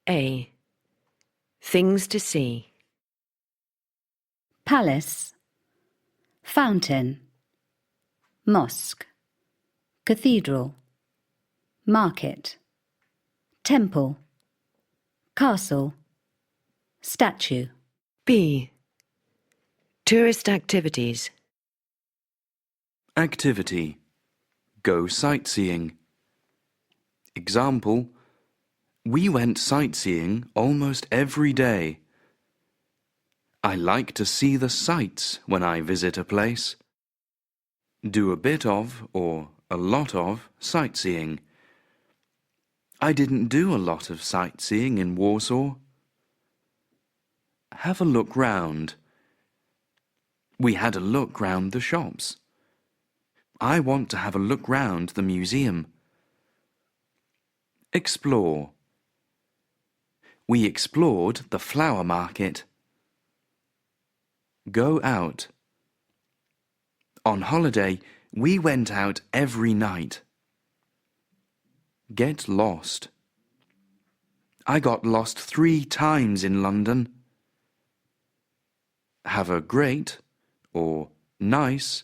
A. Things to see. Palace, fountain, mosque, cathedral, market, temple, castle, statue. B. Tourist activities. Activity. Go sightseeing. Example, we went sightseeing almost every day. I like to see the sights when I visit a place. Do a bit of or a lot of sightseeing. I didn't do a lot of sightseeing in Warsaw. Have a look round. We had a look round the shops. I want to have a look round the museum. Explore. We explored the flower market. Go out. On holiday, we went out every night. Get lost. I got lost 3 times in London. Have a great, or nice,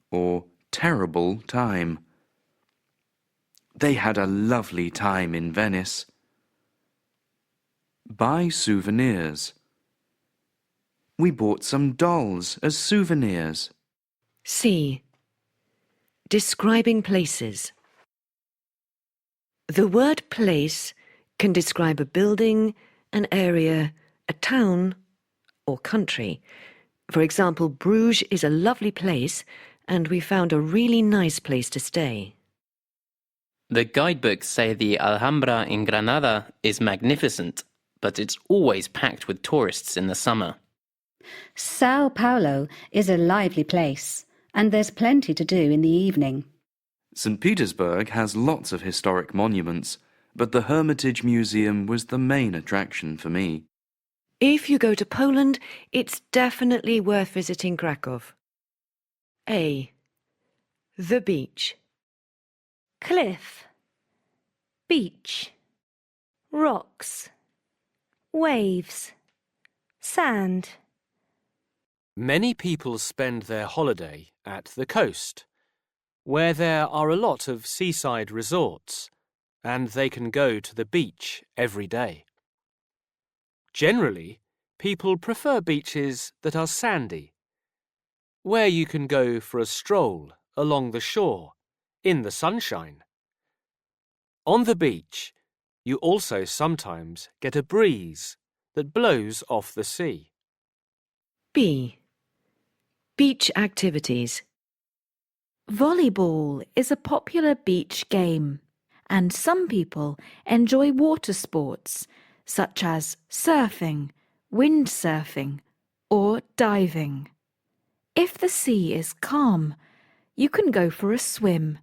or terrible time. They had a lovely time in Venice. Buy souvenirs. We bought some dolls as souvenirs. C. Describing places. The word place can describe a building, an area, a town, or country. For example, Bruges is a lovely place, and we found a really nice place to stay. The guidebooks say the Alhambra in Granada is magnificent, but it's always packed with tourists in the summer. Sao Paulo is a lively place, and there's plenty to do in the evening. St. Petersburg has lots of historic monuments, but the Hermitage Museum was the main attraction for me. If you go to Poland, it's definitely worth visiting Krakow. A. The beach. Cliff, beach, rocks, waves, sand. Many people spend their holiday at the coast, where there are a lot of seaside resorts, and they can go to the beach every day. Generally, people prefer beaches that are sandy, where you can go for a stroll along the shore in the sunshine. On the beach, you also sometimes get a breeze that blows off the sea. B. Beach activities. Volleyball is a popular beach game, and some people enjoy water sports such as surfing, windsurfing, or diving. If the sea is calm, you can go for a swim.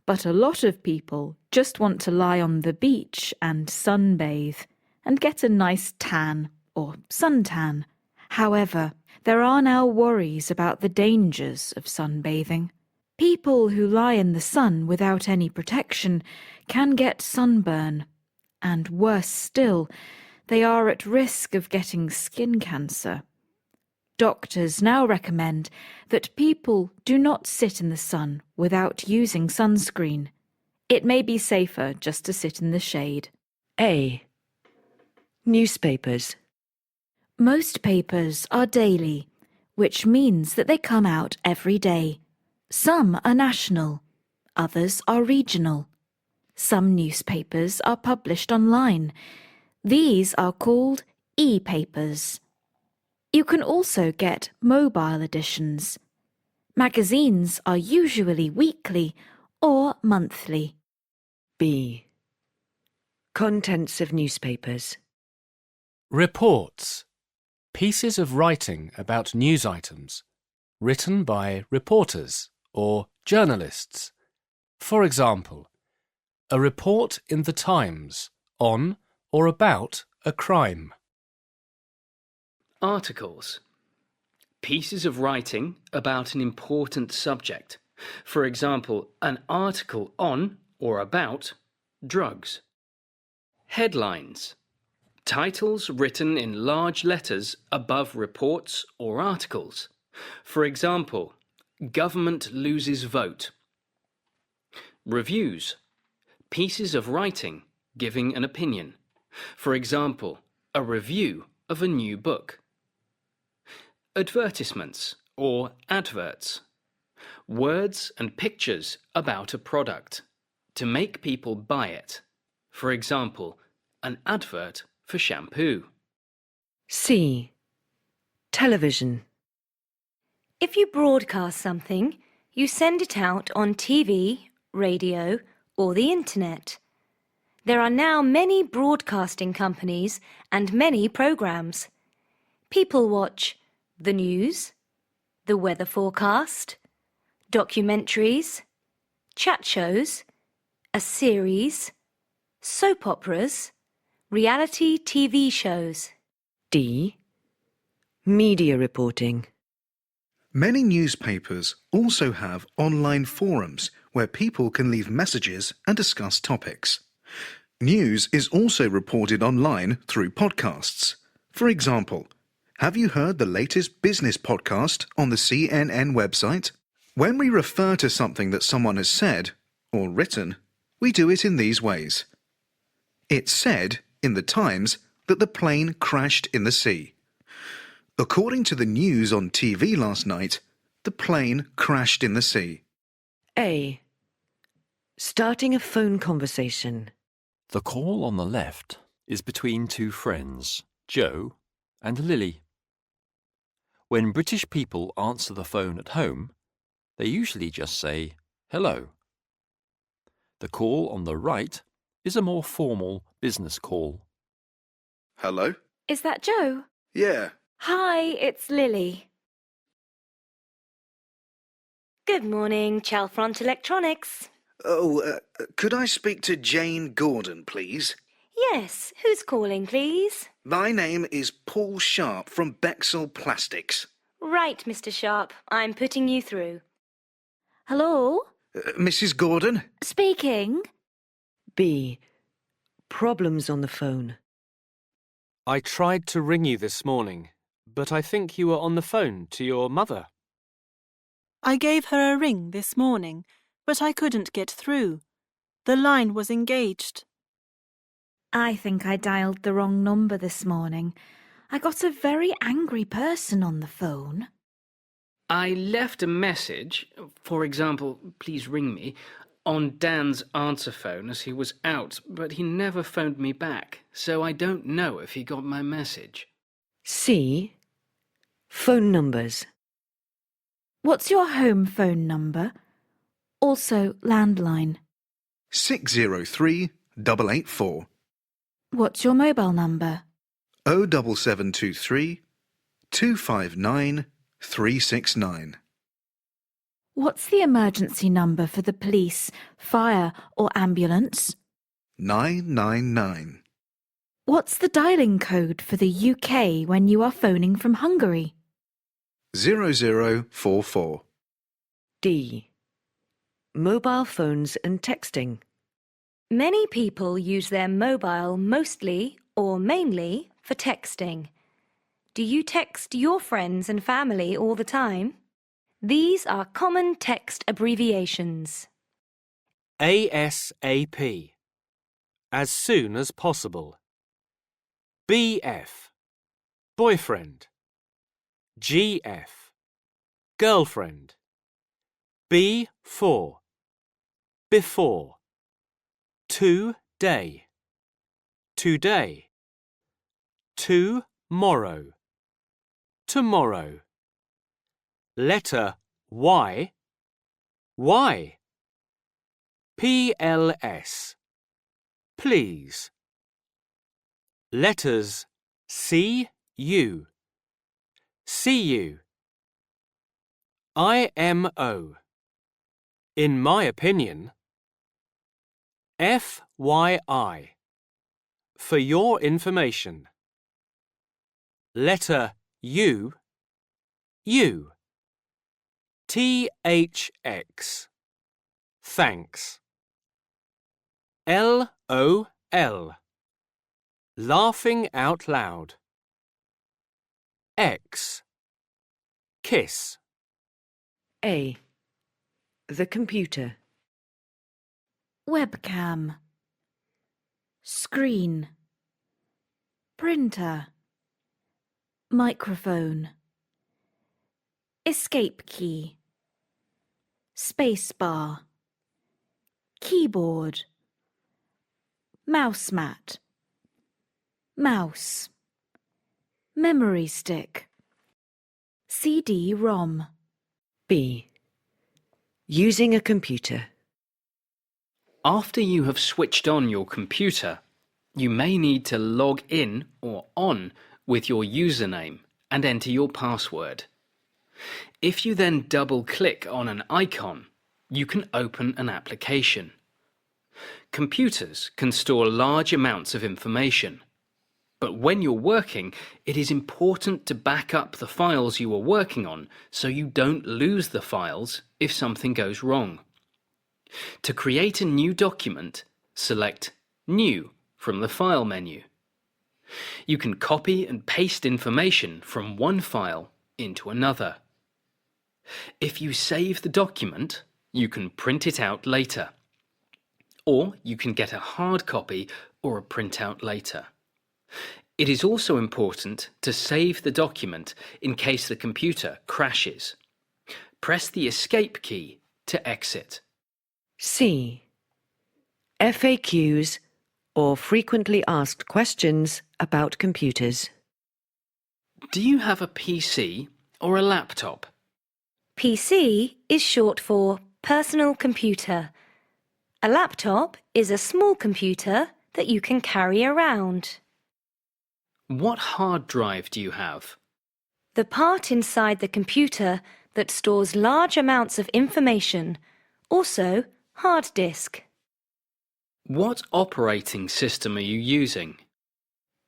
But a lot of people just want to lie on the beach and sunbathe and get a nice tan or suntan. However, there are now worries about the dangers of sunbathing. People who lie in the sun without any protection can get sunburn, and worse still, they are at risk of getting skin cancer. Doctors now recommend that people do not sit in the sun without using sunscreen. It may be safer just to sit in the shade. A. Newspapers. Most papers are daily, which means that they come out every day. Some are national, others are regional. Some newspapers are published online. These are called e-papers. You can also get mobile editions. Magazines are usually weekly or monthly. B. Contents of newspapers. Reports. Pieces of writing about news items, written by reporters or journalists. For example, a report in the Times on or about a crime. Articles. Pieces of writing about an important subject. For example, an article on or about drugs. Headlines. Titles written in large letters above reports or articles. For example, Government loses vote. Reviews. Pieces of writing giving an opinion. For example, a review of a new book. Advertisements or adverts. Words and pictures about a product to make people buy it. For example, an advert for shampoo. C. Television. If you broadcast something, you send it out on TV, radio, or the internet. There are now many broadcasting companies and many programs. People watch the news, the weather forecast, documentaries, chat shows, a series, soap operas, reality TV shows. D. Media reporting. Many newspapers also have online forums where people can leave messages and discuss topics. News is also reported online through podcasts. For example, have you heard the latest business podcast on the CNN website? When we refer to something that someone has said or written, we do it in these ways. It said in the Times that the plane crashed in the sea. According to the news on TV last night, the plane crashed in the sea. A. Starting a phone conversation. The call on the left is between two friends, Joe and Lily. When British people answer the phone at home, they usually just say, hello. The call on the right is a more formal business call. Hello? Is that Joe? Yeah. Hi, it's Lily. Good morning, Chalfront Electronics. Oh, could I speak to Jane Gordon, please? Yes, who's calling, please? My name is Paul Sharp from Bexel Plastics. Right, Mr. Sharp, I'm putting you through. Hello? Mrs. Gordon? Speaking. B. Problems on the phone. I tried to ring you this morning, but I think you were on the phone to your mother. I gave her a ring this morning, but I couldn't get through. The line was engaged. I think I dialed the wrong number this morning. I got a very angry person on the phone. I left a message, for example, please ring me, on Dan's answer phone as he was out, but he never phoned me back, so I don't know if he got my message. C. Phone numbers. What's your home phone number? Also landline. 603 884 What's your mobile number? 07723 259 369. What's the emergency number for the police, fire or ambulance? 999. What's the dialing code for the UK when you are phoning from Hungary? 0044. D. Mobile phones and texting. Many people use their mobile mostly or mainly for texting. Do you text your friends and family all the time? These are common text abbreviations. ASAP. As soon as possible. BF. Boyfriend. GF. Girlfriend. B4. Before. Today. Today. Tomorrow. Tomorrow. Letter Y. Why? PLS. Please. Letters CU. See you. IMO. In my opinion. FYI. For your information. Letter U. U. THX. Thanks. LOL. Laughing out loud. X. Kiss. A. The computer. Webcam. Screen. Printer. Microphone. Escape key. Spacebar. Keyboard. Mouse mat. Mouse. Memory stick. CD-ROM. B. Using a computer. After you have switched on your computer, you may need to log in or on with your username and enter your password. If you then double-click on an icon, you can open an application. Computers can store large amounts of information, but when you're working, it is important to back up the files you are working on so you don't lose the files if something goes wrong. To create a new document, select New from the File menu. You can copy and paste information from one file into another. If you save the document, you can print it out later. Or you can get a hard copy or a printout later. It is also important to save the document in case the computer crashes. Press the Escape key to exit. C. FAQs or frequently asked questions about computers. Do you have a PC or a laptop? PC is short for personal computer. A laptop is a small computer that you can carry around. What hard drive do you have? The part inside the computer that stores large amounts of information, also hard disk. What operating system are you using?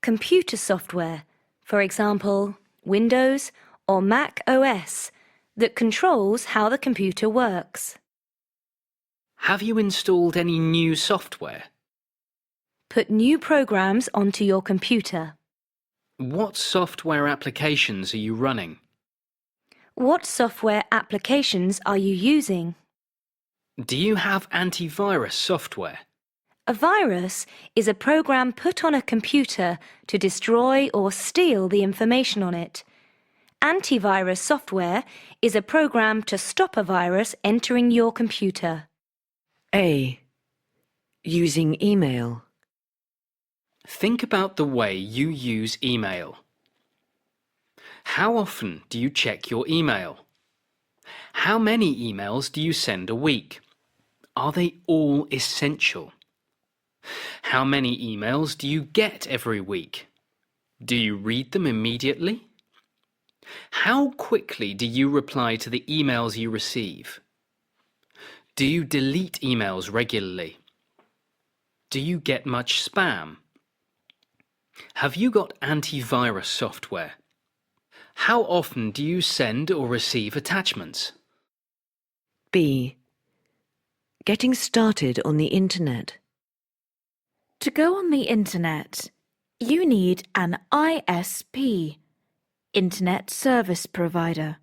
Computer software, for example, Windows or Mac OS, that controls how the computer works. Have you installed any new software? Put new programs onto your computer. What software applications are you running? What software applications are you using? Do you have antivirus software? A virus is a program put on a computer to destroy or steal the information on it. Antivirus software is a program to stop a virus entering your computer. A. Using email. Think about the way you use email. How often do you check your email? How many emails do you send a week? Are they all essential? How many emails do you get every week? Do you read them immediately? How quickly do you reply to the emails you receive? Do you delete emails regularly? Do you get much spam? Have you got antivirus software? How often do you send or receive attachments? B. Getting started on the internet. To go on the internet, you need an ISP, Internet Service Provider,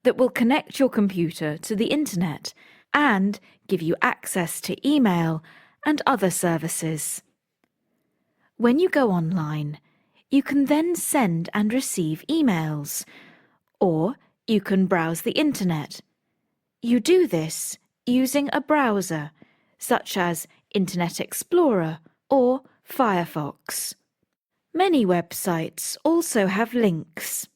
that will connect your computer to the internet and give you access to email and other services. When you go online, you can then send and receive emails, or you can browse the internet. You do this using a browser, such as Internet Explorer or Firefox. Many websites also have links.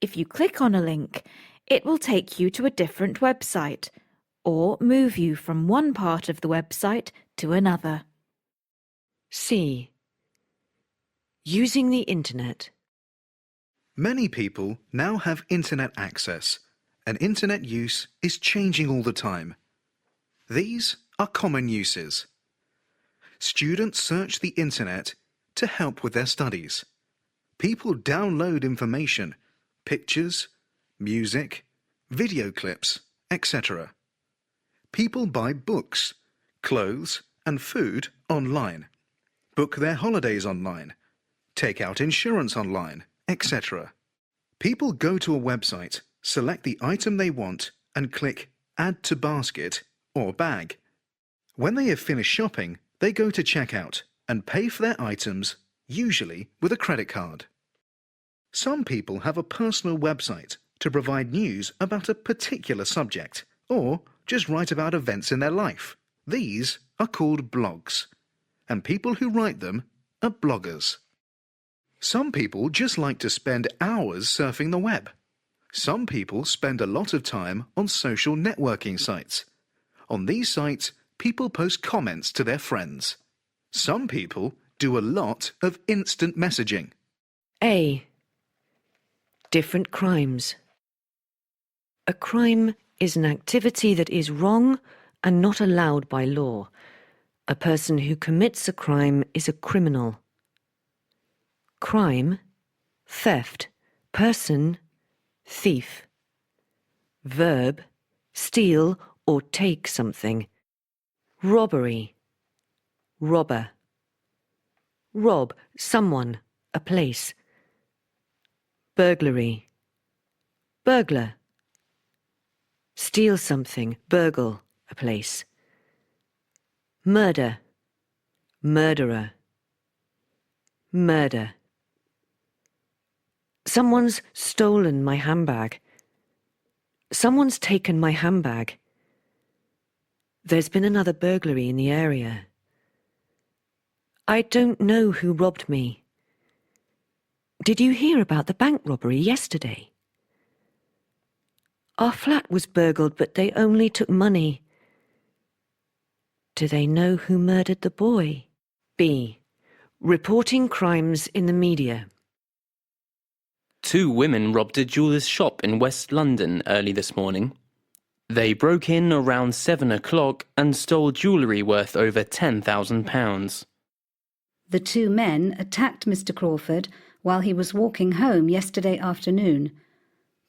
If you click on a link, it will take you to a different website or move you from one part of the website to another. C. Using the internet. Many people now have internet access, and internet use is changing all the time. These are common uses. Students search the internet to help with their studies. People download information, pictures, music, video clips, etc. People buy books, clothes and food online, book their holidays online, take out insurance online, etc. People go to a website, select the item they want, and click Add to Basket or Bag. When they have finished shopping, they go to checkout and pay for their items, usually with a credit card. Some people have a personal website to provide news about a particular subject, or just write about events in their life. These are called blogs, and people who write them are bloggers. Some people just like to spend hours surfing the web. Some people spend a lot of time on social networking sites. On these sites, people post comments to their friends. Some people do a lot of instant messaging. A. Different crimes. A crime is an activity that is wrong and not allowed by law. A person who commits a crime is a criminal. Crime, theft, person, thief. Verb, steal or take something. Robbery, robber. Rob someone, a place. Burglary, burglar. Steal something, burgle, a place. Murder, murderer. Murder. Someone's stolen my handbag. Someone's taken my handbag. There's been another burglary in the area. I don't know who robbed me. Did you hear about the bank robbery yesterday? Our flat was burgled, but they only took money. Do they know who murdered the boy? B. Reporting crimes in the media. 2 women robbed a jeweller's shop in West London early this morning. They broke in around 7 o'clock and stole jewellery worth over £10,000. The 2 men attacked Mr. Crawford while he was walking home yesterday afternoon.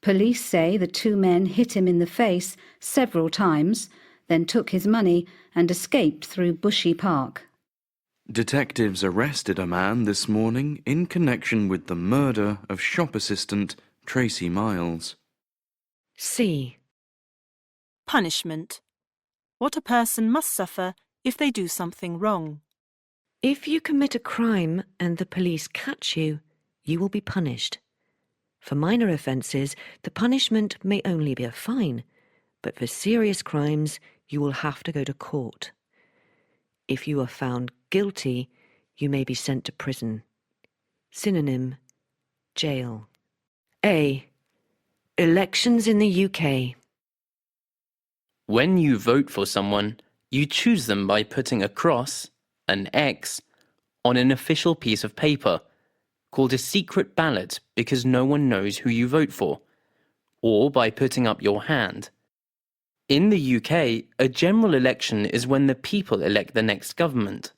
Police say the 2 men hit him in the face several times, then took his money and escaped through Bushy Park. Detectives arrested a man this morning in connection with the murder of shop assistant Tracy Miles. C. Punishment. What a person must suffer if they do something wrong. If you commit a crime and the police catch you, you will be punished. For minor offences, the punishment may only be a fine, but for serious crimes, you will have to go to court. If you are found guilty, you may be sent to prison. Synonym, jail. A. Elections in the UK. When you vote for someone, you choose them by putting a cross, an X, on an official piece of paper, called a secret ballot because no one knows who you vote for, or by putting up your hand. In the UK, a general election is when the people elect the next government.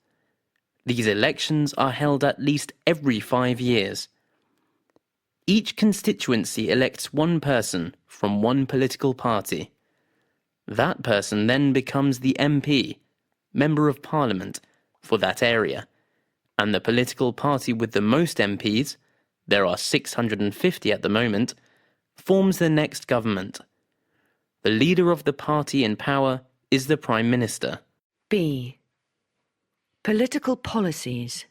These elections are held at least every 5 years. Each constituency elects one person from one political party. That person then becomes the MP, Member of Parliament, for that area, and the political party with the most MPs, there are 650 at the moment, forms the next government. The leader of the party in power is the Prime Minister. B. Political policies.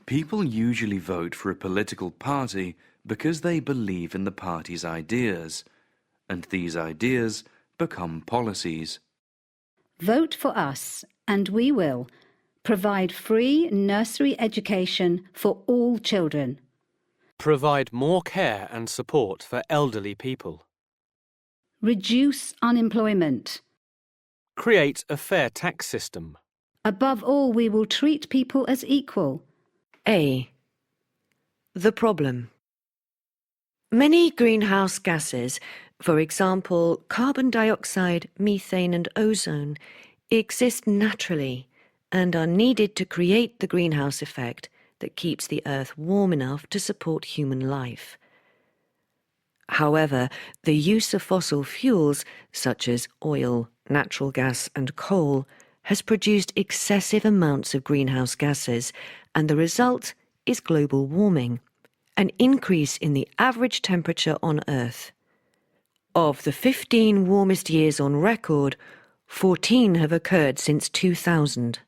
People usually vote for a political party because they believe in the party's ideas, and these ideas become policies. Vote for us, and we will provide free nursery education for all children. Provide more care and support for elderly people. Reduce unemployment. Create a fair tax system. Above all, we will treat people as equal. A. The problem. Many greenhouse gases, for example, carbon dioxide, methane and ozone, exist naturally and are needed to create the greenhouse effect that keeps the Earth warm enough to support human life. However, the use of fossil fuels, such as oil, natural gas and coal, has produced excessive amounts of greenhouse gases, and the result is global warming, an increase in the average temperature on Earth. Of the 15 warmest years on record, 14 have occurred since 2000.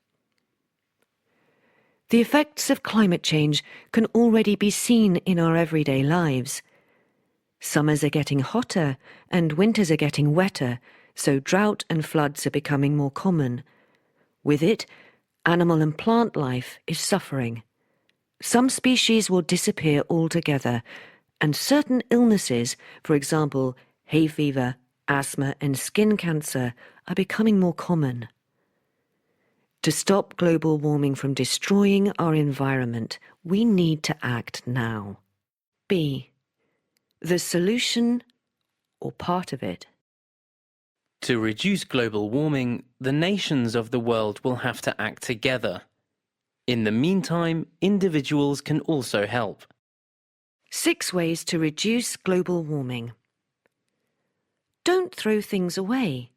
The effects of climate change can already be seen in our everyday lives. Summers are getting hotter and winters are getting wetter, so drought and floods are becoming more common. With it, animal and plant life is suffering. Some species will disappear altogether, and certain illnesses, for example, hay fever, asthma and skin cancer, are becoming more common. To stop global warming from destroying our environment, we need to act now. B. The solution, or part of it. To reduce global warming, the nations of the world will have to act together. In the meantime, individuals can also help. 6 ways to reduce global warming. Don't throw things away.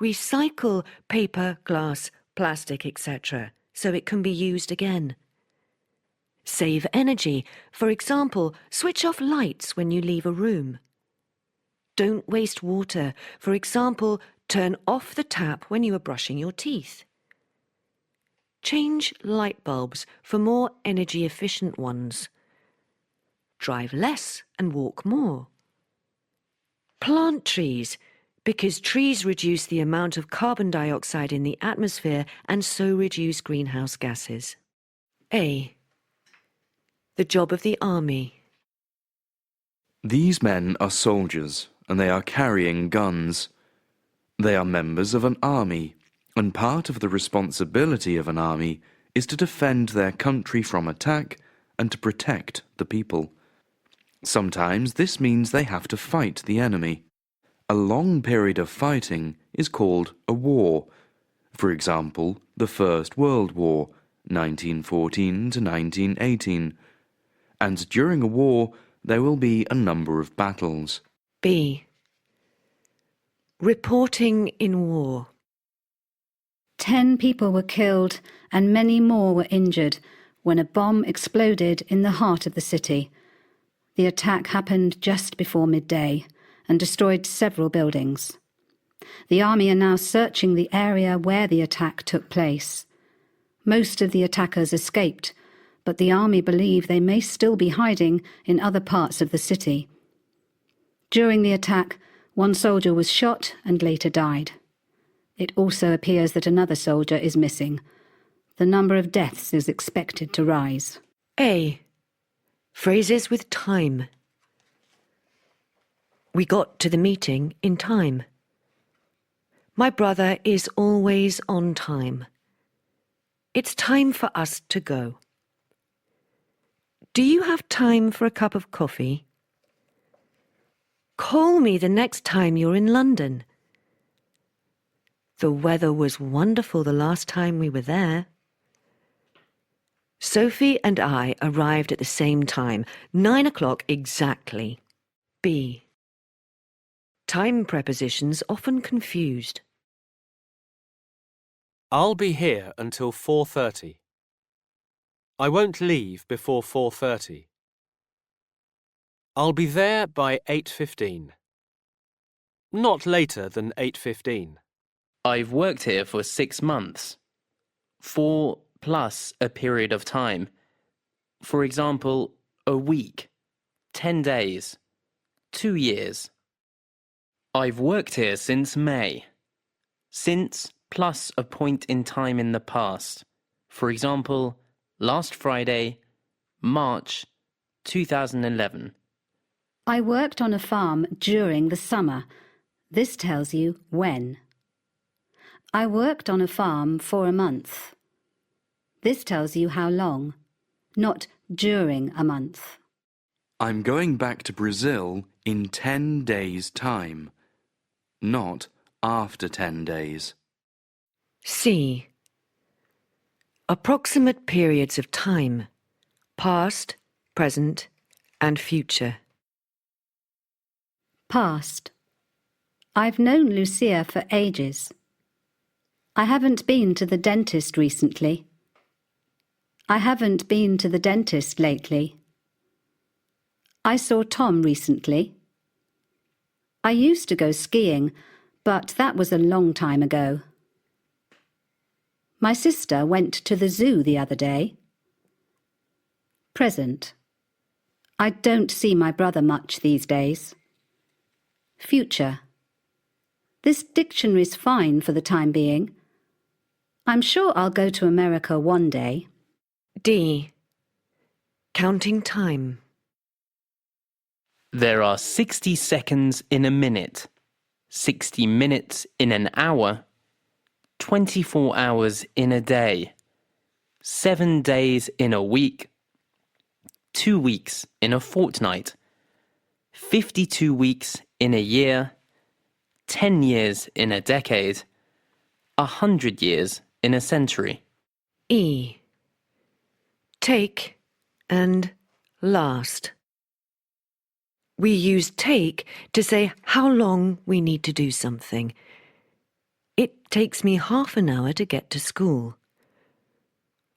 Recycle paper, glass, plastic, etc., so it can be used again. Save energy. For example, switch off lights when you leave a room. Don't waste water. For example, turn off the tap when you are brushing your teeth. Change light bulbs for more energy-efficient ones. Drive less and walk more. Plant trees, because trees reduce the amount of carbon dioxide in the atmosphere and so reduce greenhouse gases. A. The job of the army. These men are soldiers, and they are carrying guns. They are members of an army, and part of the responsibility of an army is to defend their country from attack and to protect the people. Sometimes this means they have to fight the enemy. A long period of fighting is called a war. For example, the First World War, 1914 to 1918. And during a war, there will be a number of battles. B. Reporting in war. 10 people were killed and many more were injured when a bomb exploded in the heart of the city. The attack happened just before midday and destroyed several buildings. The army are now searching the area where the attack took place. Most of the attackers escaped, but the army believe they may still be hiding in other parts of the city. During the attack, one soldier was shot and later died. It also appears that another soldier is missing. The number of deaths is expected to rise. A. Phrases with time. We got to the meeting in time. My brother is always on time. It's time for us to go. Do you have time for a cup of coffee? Call me the next time you're in London. The weather was wonderful the last time we were there. Sophie and I arrived at the same time, 9 o'clock exactly. B. Time prepositions often confused. I'll be here until 4:30. I won't leave before 4:30. I'll be there by 8:15. Not later than 8:15. I've worked here for 6 months. 4 plus a period of time. For example, a week, 10 days, 2 years. I've worked here since May. Since plus a point in time in the past. For example, last Friday, March 2011. I worked on a farm during the summer. This tells you when. I worked on a farm for a month. This tells you how long, not during a month. I'm going back to Brazil in 10 days' time, not after 10 days. C. Approximate periods of time, past, present, and future. Past. I've known Lucia for ages. I haven't been to the dentist recently. I haven't been to the dentist lately. I saw Tom recently. I used to go skiing, but that was a long time ago. My sister went to the zoo the other day. Present. I don't see my brother much these days. Future. This dictionary's fine for the time being. I'm sure I'll go to America one day. D. Counting time. There are 60 seconds in a minute, 60 minutes in an hour, 24 hours in a day, 7 days in a week, 2 weeks in a fortnight, 52 weeks in a year, 10 years in a decade, 100 years in a century. E. Take and last. We use take to say how long we need to do something. It takes me half an hour to get to school.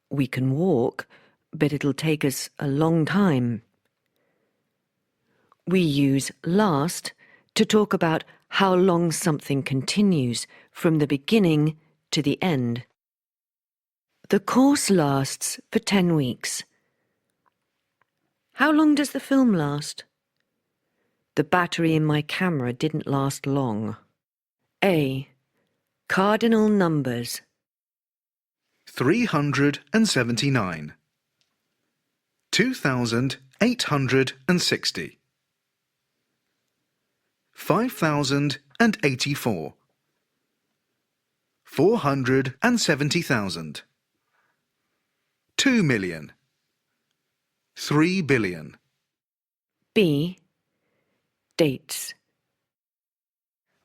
We can walk, but it'll take us a long time. We use last to talk about how long something continues from the beginning to the end. The course lasts for 10 weeks. How long does the film last? The battery in my camera didn't last long. A. Cardinal numbers. 379. 2,860. 5,084. 470,000. 2 million. 3 billion. B. Dates.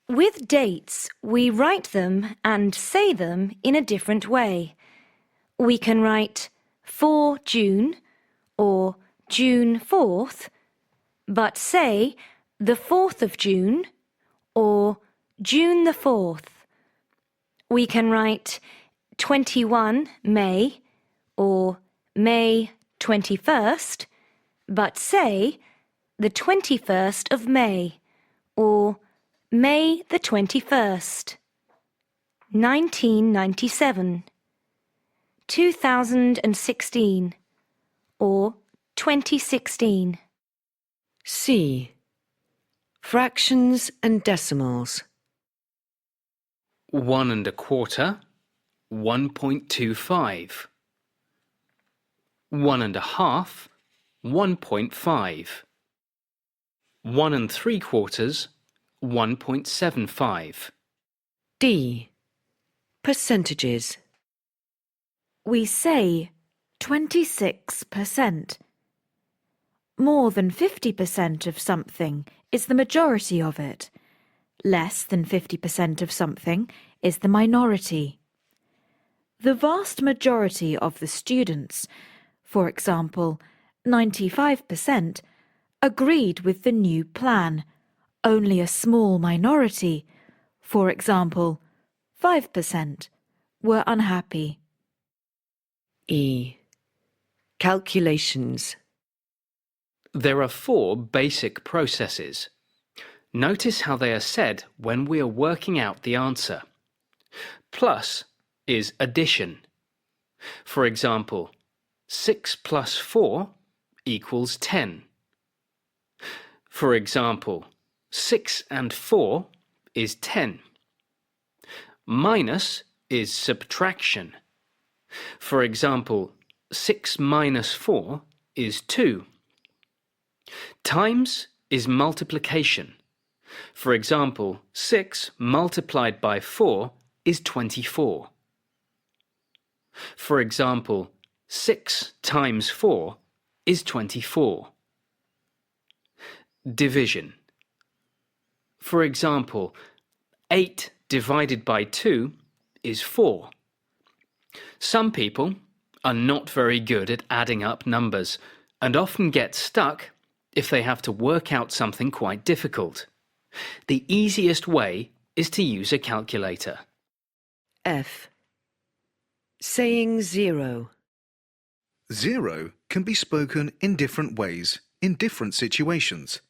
With dates, we write them and say them in a different way. We can write 4 June or June 4th, but say the 4th of June or June the 4th. We can write 21 May or May 21st, but say the 21st of May or May the 21st. 1997, 2016 or 2016. C. Fractions and decimals. 1 1/4, 1.25. 1 1/2, 1.5. 1 3/4, 1.75. D. Percentages. We say 26%. More than 50% of something is the majority of it. Less than 50% of something is the minority. The vast majority of the students, for example, 95%, agreed with the new plan. Only a small minority, for example, 5%, were unhappy. E. Calculations. There are 4 basic processes. Notice how they are said when we are working out the answer. Plus is addition. For example, 6 plus 4 equals 10. For example, 6 and 4 is 10. Minus is subtraction. For example, 6 minus 4 is 2. Times is multiplication. For example, 6 multiplied by 4 is 24. For example, 6 times 4 is 24. Division. For example, 8 divided by 2 is 4. Some people are not very good at adding up numbers and often get stuck if they have to work out something quite difficult. The easiest way is to use a calculator. F. Saying 0. 0 can be spoken in different ways in different situations.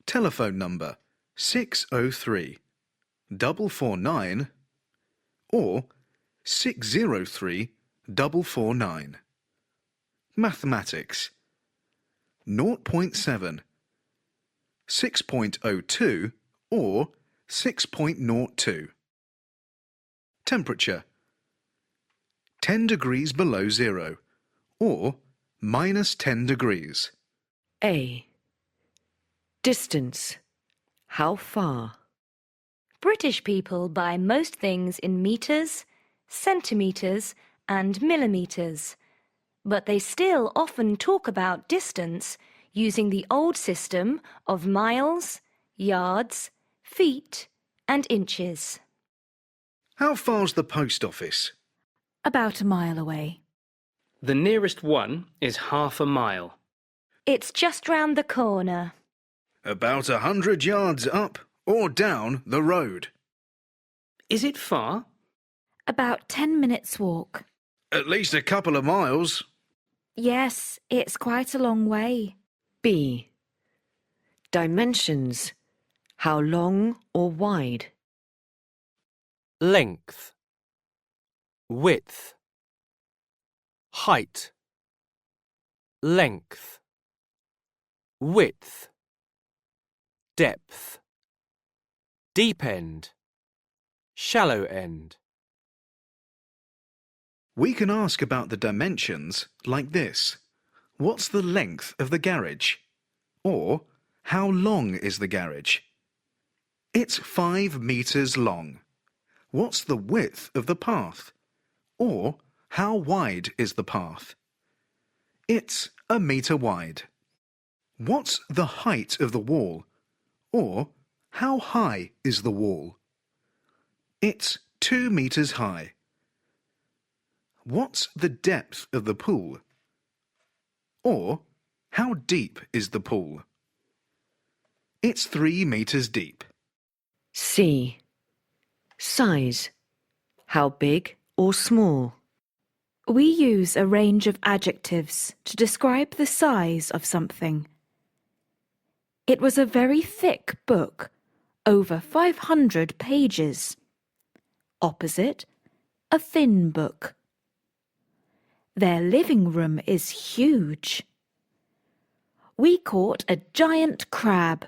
Telephone number 603 449 or 603 449. Mathematics 0.7, 6.02 or 6.02. Temperature 10 degrees below 0 or minus 10 degrees. A. Distance. How far? British people buy most things in metres, centimetres and millimetres, but they still often talk about distance using the old system of miles, yards, feet and inches. How far's the post office? About a mile away. The nearest one is half a mile. It's just round the corner. About 100 yards up or down the road. Is it far? About 10 minutes walk. At least a couple of miles. Yes, it's quite a long way. B. Dimensions. How long or wide? Length, width, height, length, width, depth, deep end, shallow end. We can ask about the dimensions like this. What's the length of the garage? Or, how long is the garage? It's 5 meters long. What's the width of the path? Or, how wide is the path? It's 1 meter wide. What's the height of the wall? Or, how high is the wall? It's 2 meters high. What's the depth of the pool? Or, how deep is the pool? It's 3 meters deep. C. Size. How big or small? We use a range of adjectives to describe the size of something. It was a very thick book, over 500 pages. Opposite, a thin book. Their living room is huge. We caught a giant crab.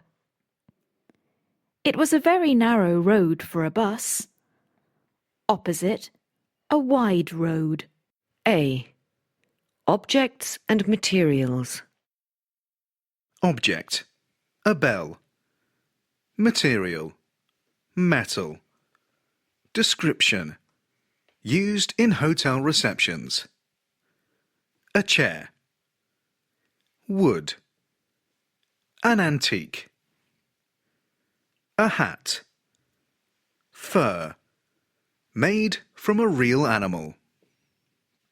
It was a very narrow road for a bus. Opposite, a wide road. A. Objects and materials. Object. A bell. Material. Metal. Description. Used in hotel receptions. A chair. Wood. An antique. A hat. Fur. Made from a real animal.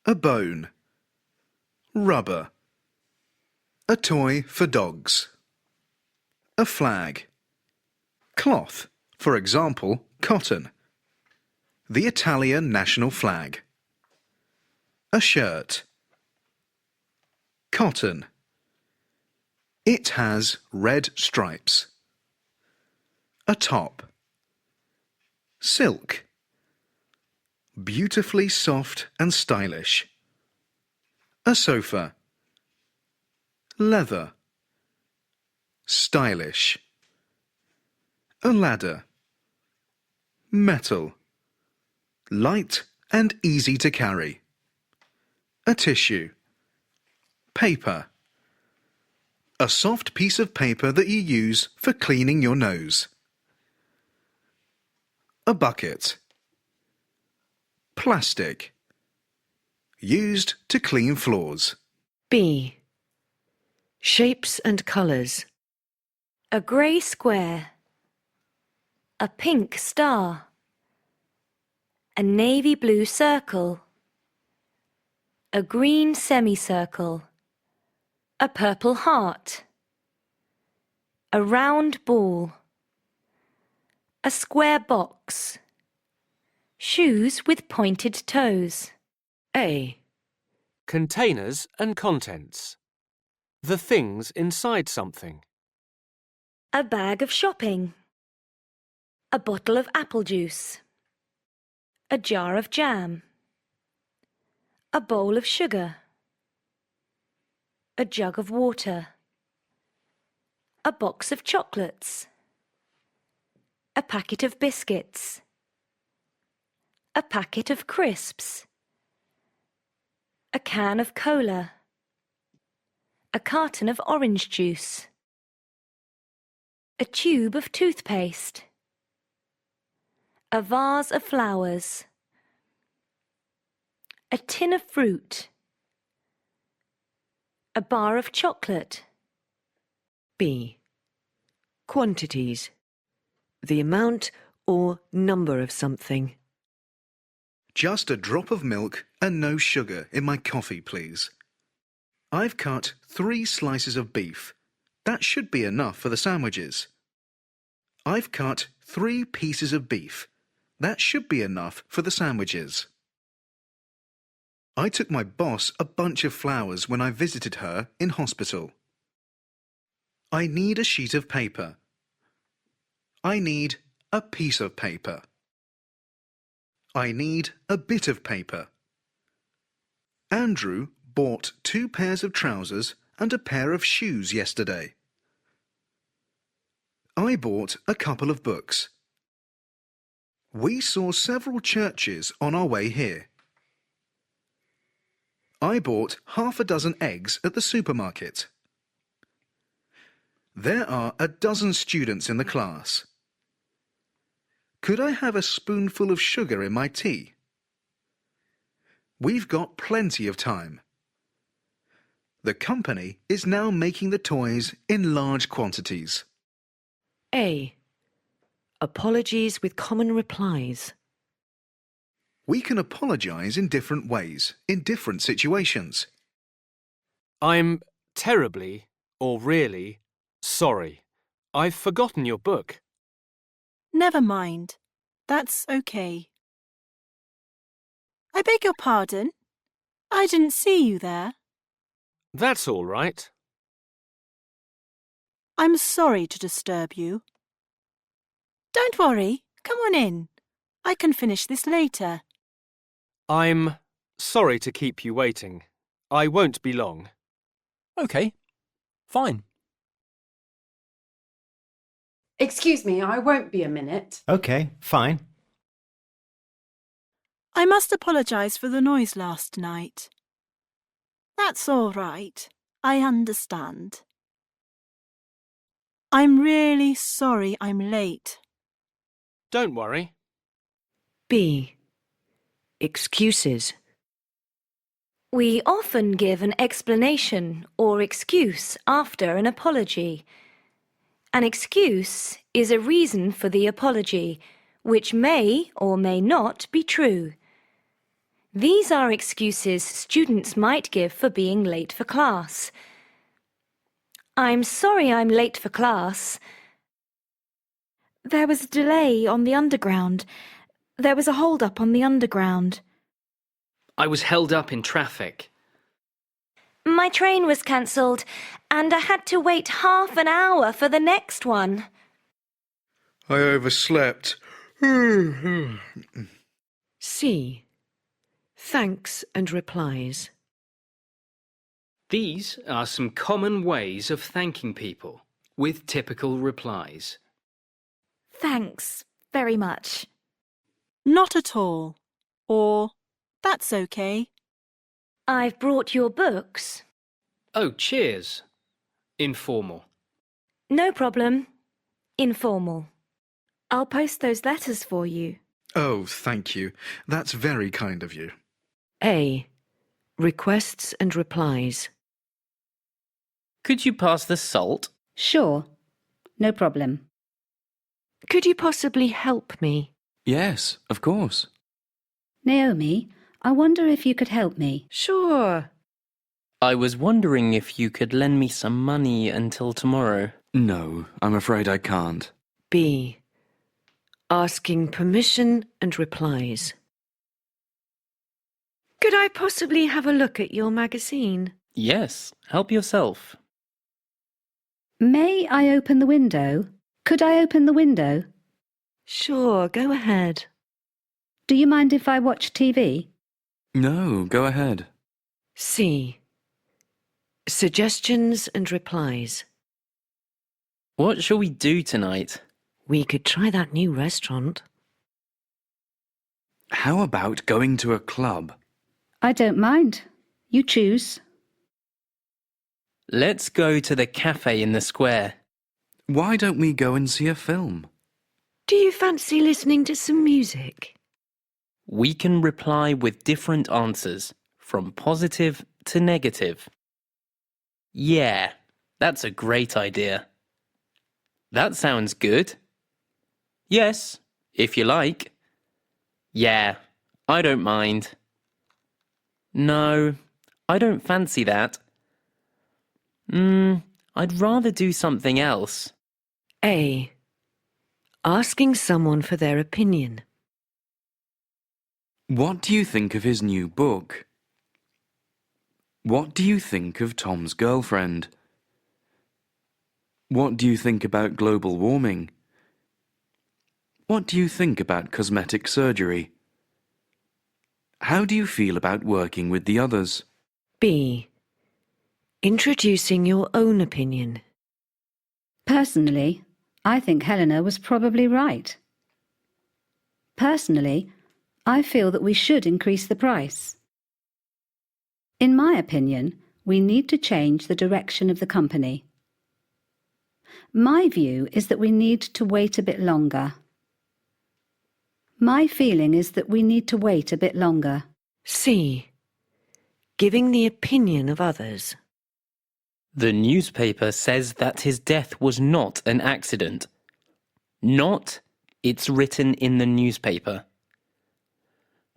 A bone. Rubber. A toy for dogs. A flag. Cloth, for example, cotton. The Italian national flag. A shirt. Cotton. It has red stripes. A top. Silk. Beautifully soft and stylish. A sofa. Leather. Stylish. A ladder. Metal. Light and easy to carry. A tissue. Paper. A soft piece of paper that you use for cleaning your nose. A bucket. Plastic. Used to clean floors. B. Shapes and colours. A grey square. A pink star. A navy blue circle. A green semicircle. A purple heart. A round ball. A square box. Shoes with pointed toes. A. Containers and contents. The things inside something. A bag of shopping. A bottle of apple juice. A jar of jam. A bowl of sugar. A jug of water. A box of chocolates. A packet of biscuits. A packet of crisps. A can of cola. A carton of orange juice. A tube of toothpaste. A vase of flowers. A tin of fruit. A bar of chocolate. B. Quantities. The amount or number of something. Just a drop of milk and no sugar in my coffee, please. I've cut 3 slices of beef. That should be enough for the sandwiches. I've cut 3 pieces of beef. That should be enough for the sandwiches. I took my boss a bunch of flowers when I visited her in hospital. I need a sheet of paper. I need a piece of paper. I need a bit of paper. Andrew bought 2 pairs of trousers and a pair of shoes yesterday. I bought a couple of books. We saw several churches on our way here. I bought half a dozen eggs at the supermarket. There are a dozen students in the class. Could I have a spoonful of sugar in my tea? We've got plenty of time. The company is now making the toys in large quantities. A. Apologies with common replies. We can apologise in different ways, in different situations. I'm terribly, or really, sorry. I've forgotten your book. Never mind. That's okay. I beg your pardon. I didn't see you there. That's all right. I'm sorry to disturb you. Don't worry. Come on in. I can finish this later. I'm sorry to keep you waiting. I won't be long. OK, fine. Excuse me, I won't be a minute. OK, fine. I must apologise for the noise last night. That's all right. I understand. I'm really sorry I'm late. Don't worry. B. Excuses. We often give an explanation or excuse after an apology. An excuse is a reason for the apology, which may or may not be true. These are excuses students might give for being late for class. I'm sorry I'm late for class. There was a delay on the underground. There was a hold-up on the underground. I was held up in traffic. My train was cancelled and I had to wait half an hour for the next one. I overslept. C. Thanks and replies. These are some common ways of thanking people, with typical replies. Thanks very much. Not at all. Or, that's okay. I've brought your books. Oh, cheers. Informal. No problem. Informal. I'll post those letters for you. Oh, thank you. That's very kind of you. A. Requests and replies. Could you pass the salt? Sure. No problem. Could you possibly help me? Yes, of course. Naomi, I wonder if you could help me. Sure. I was wondering if you could lend me some money until tomorrow. No, I'm afraid I can't. B. Asking permission and replies. Could I possibly have a look at your magazine? Yes, help yourself. May I open the window? Could I open the window? Sure, go ahead. Do you mind if I watch TV? No, go ahead. C. Suggestions and replies. What shall we do tonight? We could try that new restaurant. How about going to a club? I don't mind. You choose. Let's go to the cafe in the square. Why don't we go and see a film? Do you fancy listening to some music? We can reply with different answers, from positive to negative. Yeah, that's a great idea. That sounds good. Yes, if you like. Yeah, I don't mind. No, I don't fancy that. I'd rather do something else. A. Asking someone for their opinion. What do you think of his new book? What do you think of Tom's girlfriend? What do you think about global warming? What do you think about cosmetic surgery? How do you feel about working with the others? B. Introducing your own opinion. Personally, I think Helena was probably right. Personally, I feel that we should increase the price. In my opinion, we need to change the direction of the company. My view is that we need to wait a bit longer. My feeling is that we need to wait a bit longer. C. Giving the opinion of others. The newspaper says that his death was not an accident. Not, it's written in the newspaper.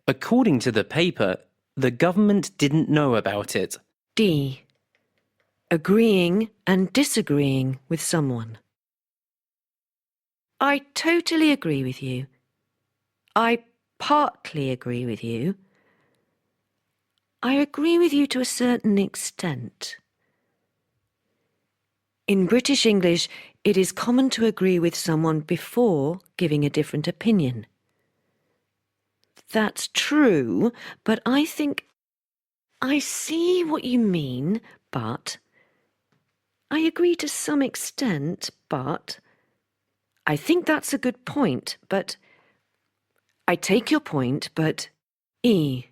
According to the paper, the government didn't know about it. D. Agreeing and disagreeing with someone. I totally agree with you. I partly agree with you. I agree with you to a certain extent. In British English, it is common to agree with someone before giving a different opinion. That's true, but I think I see what you mean, but I agree to some extent, but I think that's a good point, but I take your point, but E.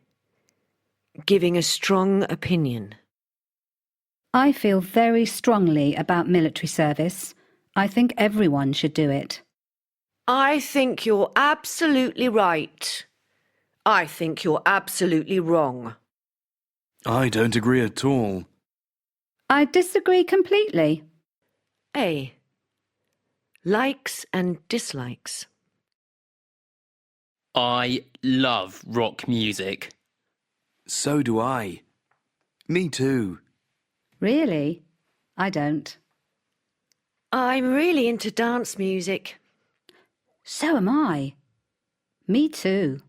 Giving a strong opinion. I feel very strongly about military service. I think everyone should do it. I think you're absolutely right. I think you're absolutely wrong. I don't agree at all. I disagree completely. A. Likes and dislikes. I love rock music. So do I. Me too. Really? I don't. I'm really into dance music. So am I. Me too.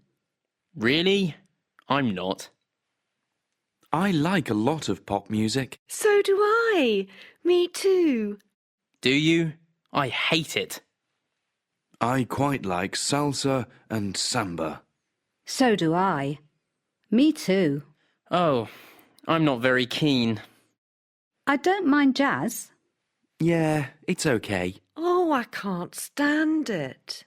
Really? I'm not. I like a lot of pop music. So do I. Me too. Do you? I hate it. I quite like salsa and samba. So do I. Me too. Oh, I'm not very keen. I don't mind jazz. Yeah, it's okay. Oh, I can't stand it.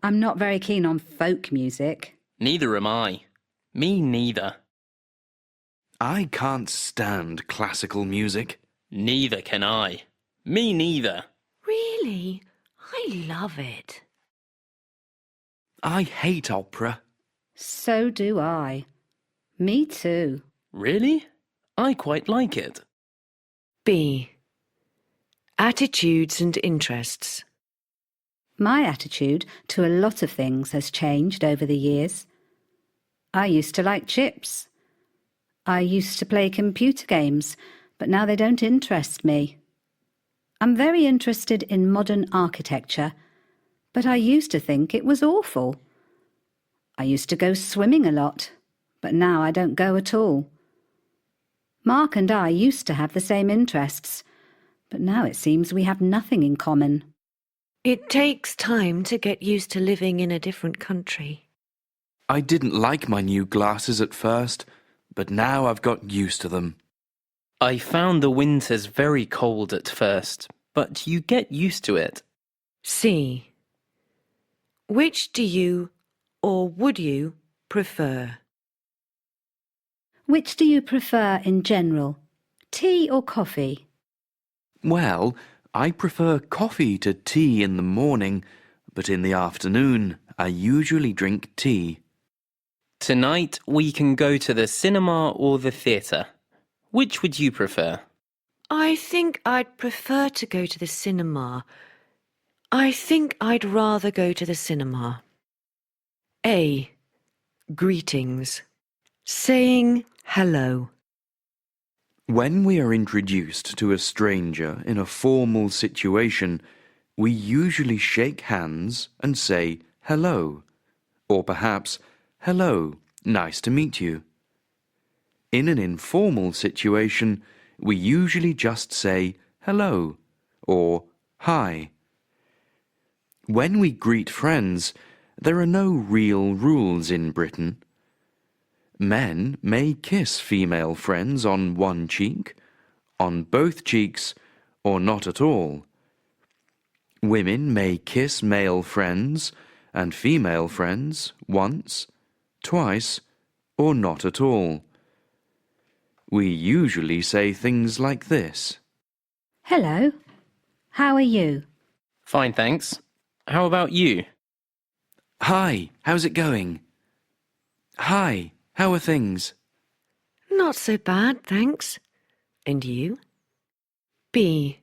I'm not very keen on folk music. Neither am I. Me neither. I can't stand classical music. Neither can I. Me neither. Really? I love it. I hate opera. So do I. Me too. Really? I quite like it. B. Attitudes and interests. My attitude to a lot of things has changed over the years. I used to like chips. I used to play computer games, but now they don't interest me. I'm very interested in modern architecture, but I used to think it was awful. I used to go swimming a lot, but now I don't go at all. Mark and I used to have the same interests, but now it seems we have nothing in common. It takes time to get used to living in a different country. I didn't like my new glasses at first, but now I've got used to them. I found the winters very cold at first, but you get used to it. C. Which do you or would you prefer? Which do you prefer in general, tea or coffee? Well, I prefer coffee to tea in the morning, but in the afternoon I usually drink tea. Tonight we can go to the cinema or the theatre. Which would you prefer? I think I'd prefer to go to the cinema. I think I'd rather go to the cinema. A. Greetings. Saying hello. When we are introduced to a stranger in a formal situation, we usually shake hands and say hello, or perhaps, hello, nice to meet you. In an informal situation, we usually just say hello or hi. When we greet friends, there are no real rules in Britain. Men may kiss female friends on one cheek, on both cheeks, or not at all. Women may kiss male friends and female friends once, twice, or not at all. We usually say things like this. Hello, how are you? Fine, thanks. How about you? Hi, how's it going? Hi, how are things? Not so bad, thanks. And you? B.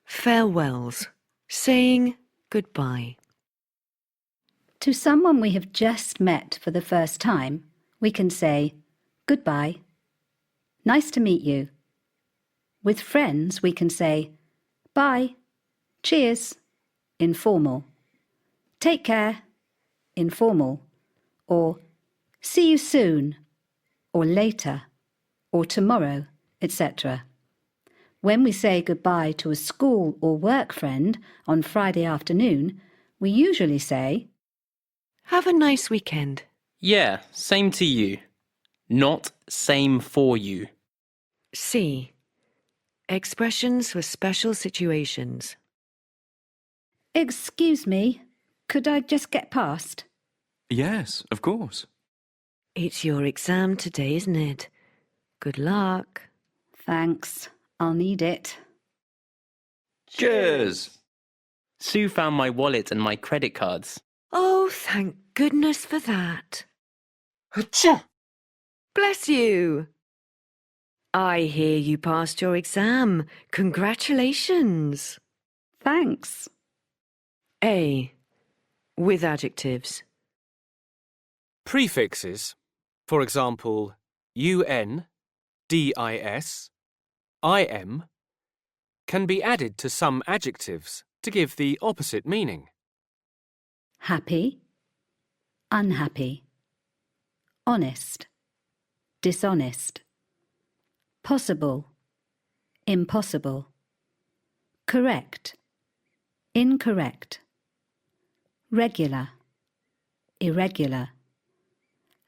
Farewells. Saying goodbye. To someone we have just met for the first time, we can say goodbye. Nice to meet you. With friends, we can say bye, cheers, informal. Take care, informal. Or see you soon, or later, or tomorrow, etc. When we say goodbye to a school or work friend on Friday afternoon, we usually say, Have a nice weekend. Yeah, same to you. Not same for you. C. Expressions for special situations. Excuse me, could I just get past? Yes, of course. It's your exam today, isn't it? Good luck. Thanks, I'll need it. Cheers! Sue found my wallet and my credit cards. Oh, thank goodness for that. Achoo! Bless you. I hear you passed your exam. Congratulations. Thanks. A. With adjectives. Prefixes, for example, un, dis, im, can be added to some adjectives to give the opposite meaning. Happy, unhappy. Honest, dishonest. Possible, impossible. Correct, incorrect. Regular, irregular.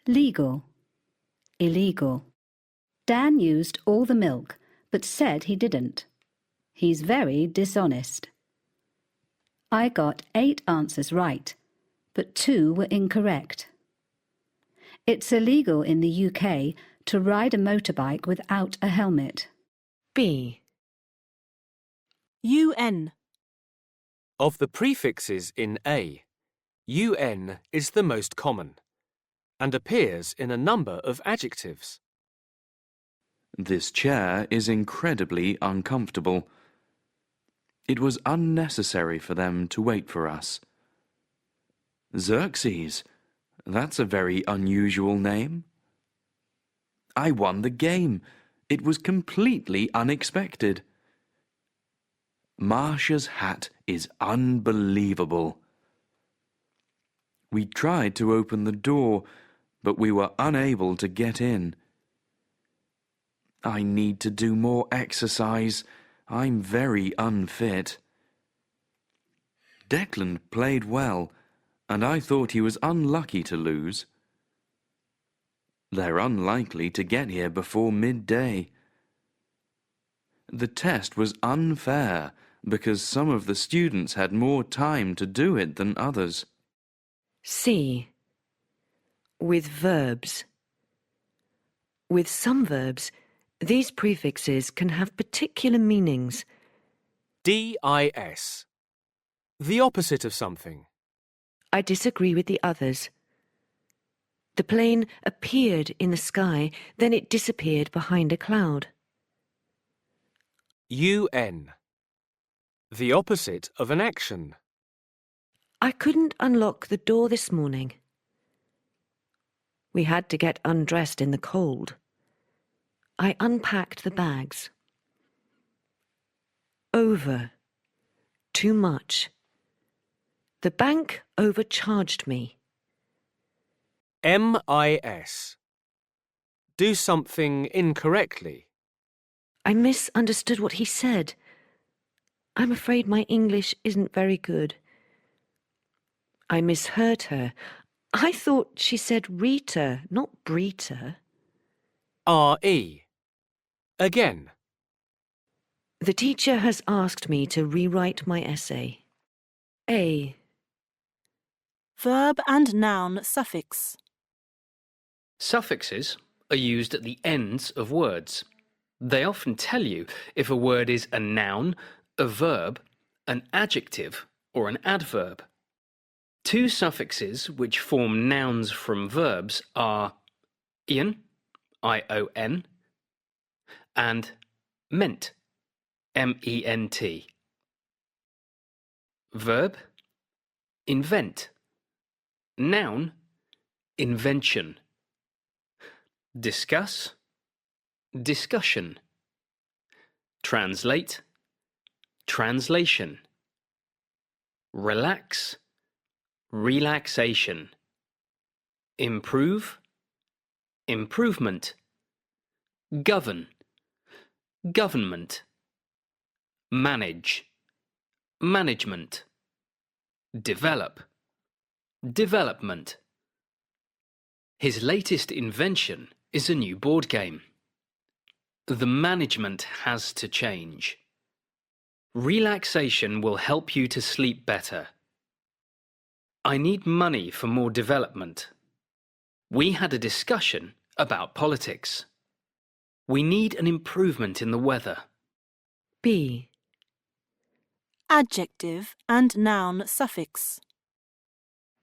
Legal, illegal. Dan used all the milk, but said he didn't. He's very dishonest. I got 8 answers right, but 2 were incorrect. It's illegal in the UK to ride a motorbike without a helmet. B. UN. Of the prefixes in A, un is the most common and appears in a number of adjectives. This chair is incredibly uncomfortable. It was unnecessary for them to wait for us. Xerxes, that's a very unusual name. I won the game. It was completely unexpected. Marcia's hat is unbelievable. We tried to open the door, but we were unable to get in. I need to do more exercise. I'm very unfit. Declan played well, and I thought he was unlucky to lose. They're unlikely to get here before midday. The test was unfair because some of the students had more time to do it than others. C. With verbs. With some verbs, these prefixes can have particular meanings. dis. The opposite of something. I disagree with the others. The plane appeared in the sky, then it disappeared behind a cloud. un. The opposite of an action. I couldn't unlock the door this morning. We had to get undressed in the cold. I unpacked the bags. Over. Too much. The bank overcharged me. mis. Do something incorrectly. I misunderstood what he said. I'm afraid my English isn't very good. I misheard her. I thought she said Rita, not Brita. re. Again. The teacher has asked me to rewrite my essay. A. Verb and noun suffix. Suffixes are used at the ends of words. They often tell you if a word is a noun, a verb, an adjective, or an adverb. Two suffixes which form nouns from verbs are ion, I-O-N, and ment, M-E-N-T. Verb, invent. Noun, invention. Discuss, discussion. Translate, translation. Relax, relaxation. Improve, improvement. Govern, government. Manage, management. Develop, development. His latest invention is a new board game. The management has to change. Relaxation will help you to sleep better. I need money for more development. We had a discussion about politics. We need an improvement in the weather. B. Adjective and noun suffix.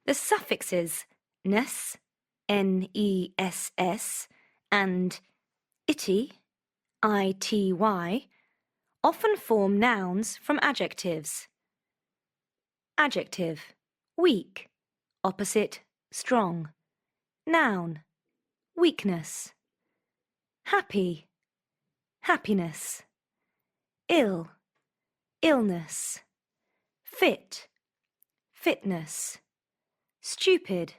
The suffixes ness, N-E-S-S, and ity, I-T-Y, often form nouns from adjectives. Adjective, weak, opposite, strong. Noun, weakness. Happy, happiness. Ill, illness. Fit, fitness. Stupid,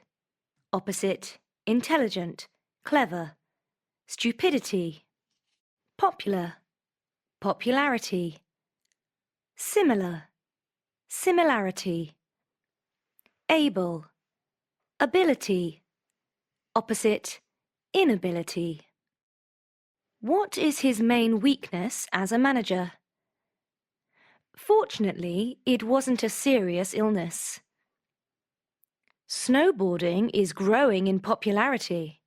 opposite, intelligent, clever. Stupidity. Popular, popularity. Similar, similarity. Able, ability, opposite, inability. What is his main weakness as a manager? Fortunately, it wasn't a serious illness. Snowboarding is growing in popularity.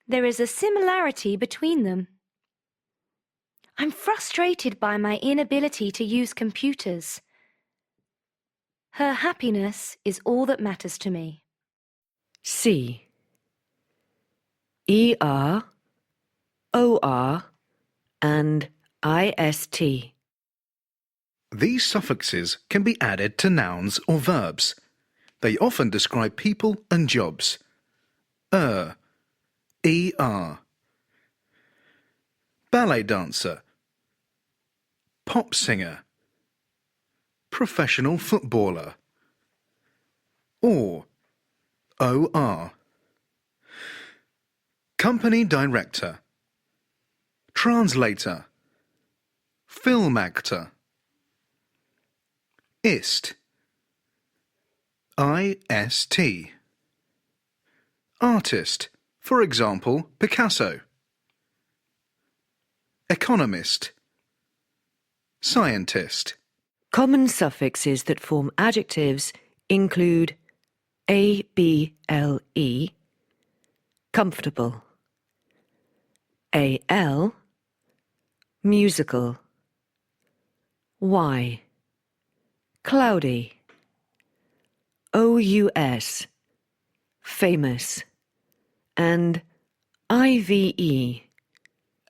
There is a similarity between them. I'm frustrated by my inability to use computers. Her happiness is all that matters to me. C. E-R, O-R, and I-S-T. These suffixes can be added to nouns or verbs. They often describe people and jobs. ER, ballet dancer, pop singer, professional footballer. OR, company director, translator, film actor, ist, ist, artist, for example, Picasso, economist, scientist. Common suffixes that form adjectives include able, comfortable, al, musical, cloudy, ous, famous, and ive,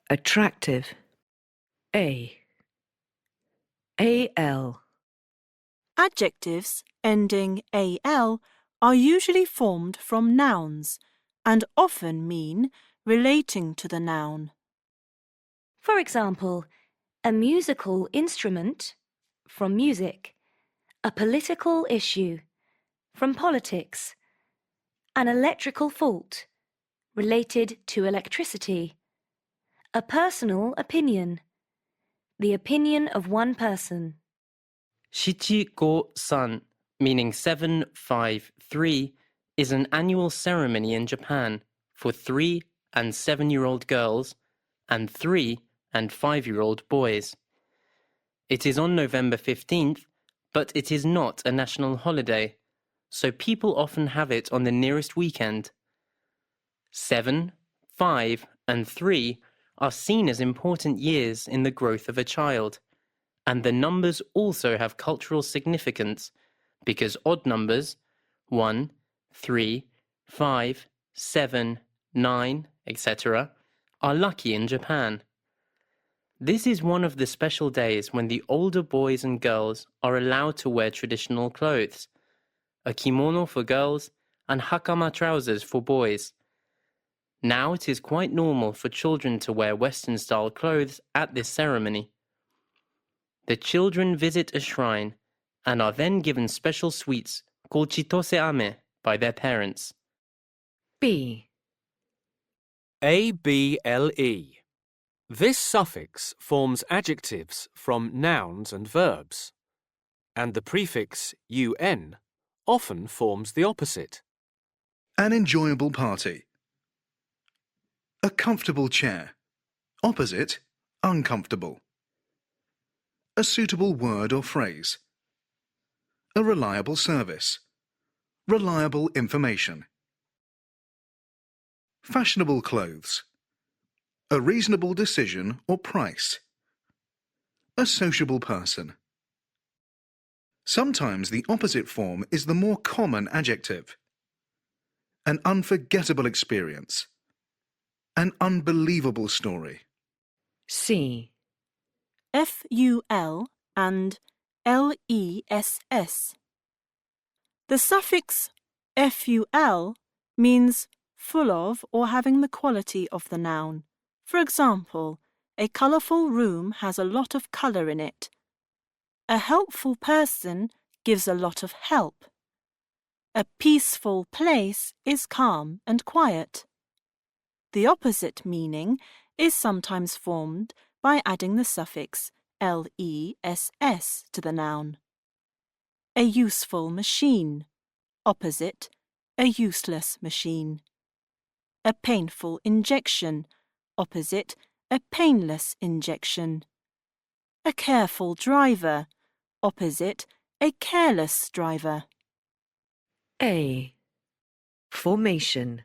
attractive. Al. Adjectives ending al are usually formed from nouns and often mean relating to the noun. For example, a musical instrument, from music, a political issue, from politics, an electrical fault, related to electricity, a personal opinion, the opinion of one person. Shichi-go-san, meaning 753, is an annual ceremony in Japan for 3 and 7-year-old girls and 3 and 5-year-old boys. It is on November 15th, but it is not a national holiday, so people often have it on the nearest weekend. 7, 5, and 3 are seen as important years in the growth of a child, and the numbers also have cultural significance because odd numbers 1, 3, 5, 7, 9, etc. are lucky in Japan. This is one of the special days when the older boys and girls are allowed to wear traditional clothes, a kimono for girls and hakama trousers for boys. Now it is quite normal for children to wear Western-style clothes at this ceremony. The children visit a shrine and are then given special sweets called chitose ame by their parents. B. able. This suffix forms adjectives from nouns and verbs, and the prefix un often forms the opposite. An enjoyable party. A comfortable chair. Opposite, uncomfortable. A suitable word or phrase. A reliable service. Reliable information. Fashionable clothes. A reasonable decision or price. A sociable person. Sometimes the opposite form is the more common adjective. An unforgettable experience. An unbelievable story. C. ful and less. The suffix ful means full of or having the quality of the noun. For example, a colourful room has a lot of colour in it. A helpful person gives a lot of help. A peaceful place is calm and quiet. The opposite meaning is sometimes formed by adding the suffix less to the noun. A useful machine. Opposite, a useless machine. A painful injection. Opposite, a painless injection. A careful driver. Opposite, a careless driver. A. Formation.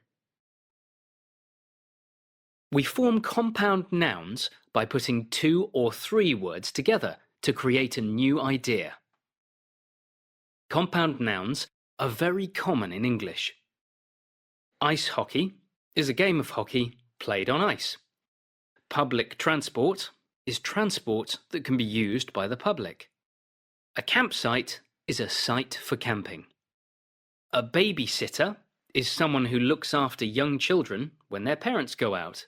We form compound nouns by putting 2 or 3 words together to create a new idea. Compound nouns are very common in English. Ice hockey is a game of hockey played on ice. Public transport is transport that can be used by the public. A campsite is a site for camping. A babysitter is someone who looks after young children when their parents go out.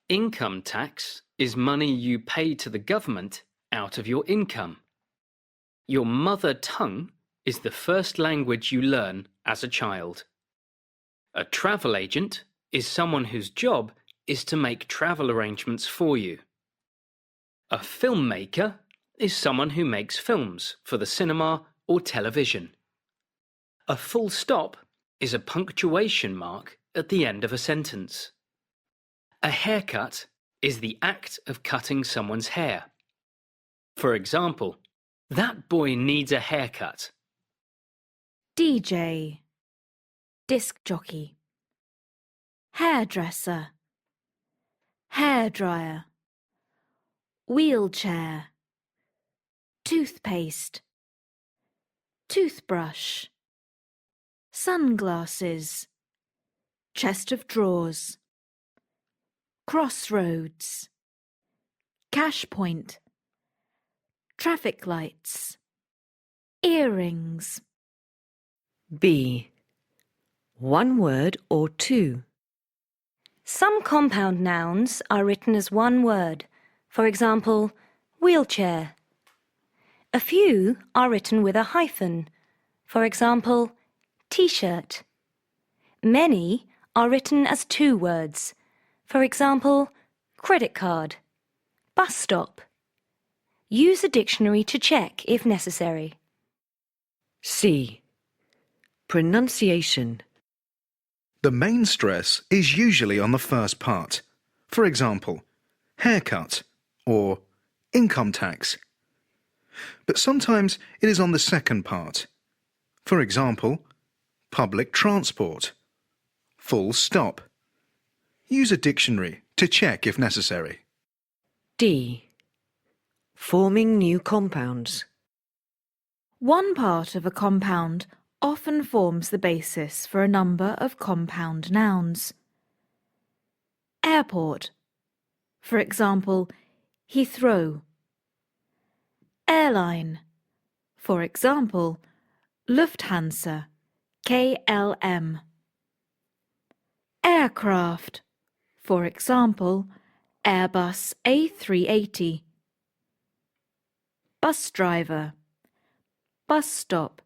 Income tax is money you pay to the government out of your income. Your mother tongue is the first language you learn as a child. A travel agent is someone whose job is to make travel arrangements for you. A filmmaker is someone who makes films for the cinema or television. A full stop is a punctuation mark at the end of a sentence. A haircut is the act of cutting someone's hair. For example, that boy needs a haircut. DJ, disc jockey, hairdresser, hairdryer, wheelchair, toothpaste, toothbrush, sunglasses, chest of drawers, crossroads, cash point, traffic lights, earrings. B. One word or two. Some compound nouns are written as one word. For example, wheelchair. A few are written with a hyphen. For example, t-shirt. Many are written as two words. For example, credit card, bus stop. Use a dictionary to check if necessary. C. Pronunciation. The main stress is usually on the first part. For example, haircut or income tax. But sometimes it is on the second part. For example, public transport, full stop. Use a dictionary to check if necessary. D. Forming new compounds. One part of a compound often forms the basis for a number of compound nouns. Airport. For example, Heathrow. Airline. For example, Lufthansa, KLM. Aircraft. For example, Airbus A380. Bus driver. Bus stop.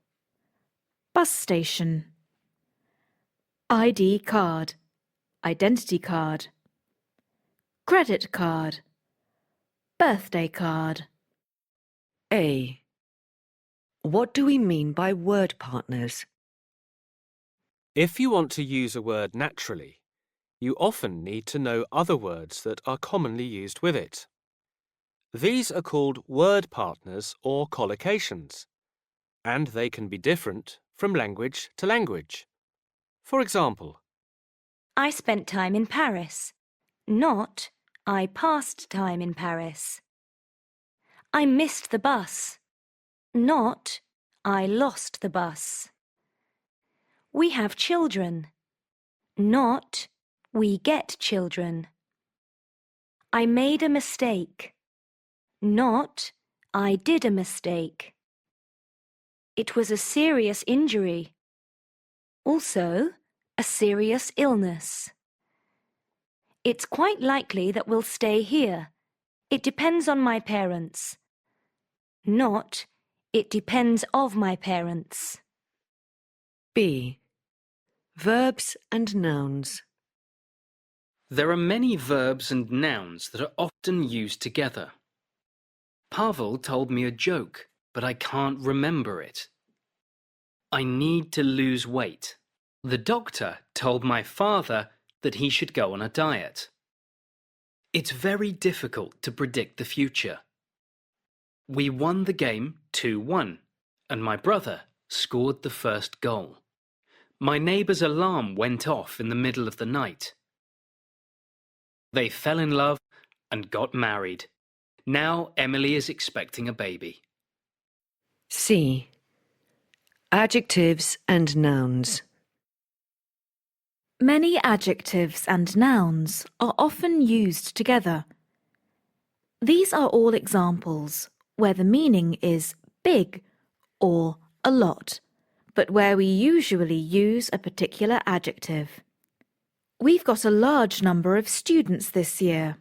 Bus station. ID card, identity card. Credit card, birthday card. A. What do we mean by word partners? If you want to use a word naturally, you often need to know other words that are commonly used with it. These are called word partners or collocations, and they can be different from language to language. For example, I spent time in Paris, not I passed time in Paris. I missed the bus, not I lost the bus. We have children, not we get children. I made a mistake, not I did a mistake. It was a serious injury, also a serious illness. It's quite likely that we'll stay here. It depends on my parents. Not, it depends of my parents. B. Verbs and nouns. There are many verbs and nouns that are often used together. Pavel told me a joke, but I can't remember it. I need to lose weight. The doctor told my father that he should go on a diet. It's very difficult to predict the future. We won the game 2-1, and my brother scored the first goal. My neighbour's alarm went off in the middle of the night. They fell in love and got married. Now Emily is expecting a baby. C. Adjectives and nouns. Many adjectives and nouns are often used together. These are all examples where the meaning is big or a lot, but where we usually use a particular adjective. We've got a large number of students this year.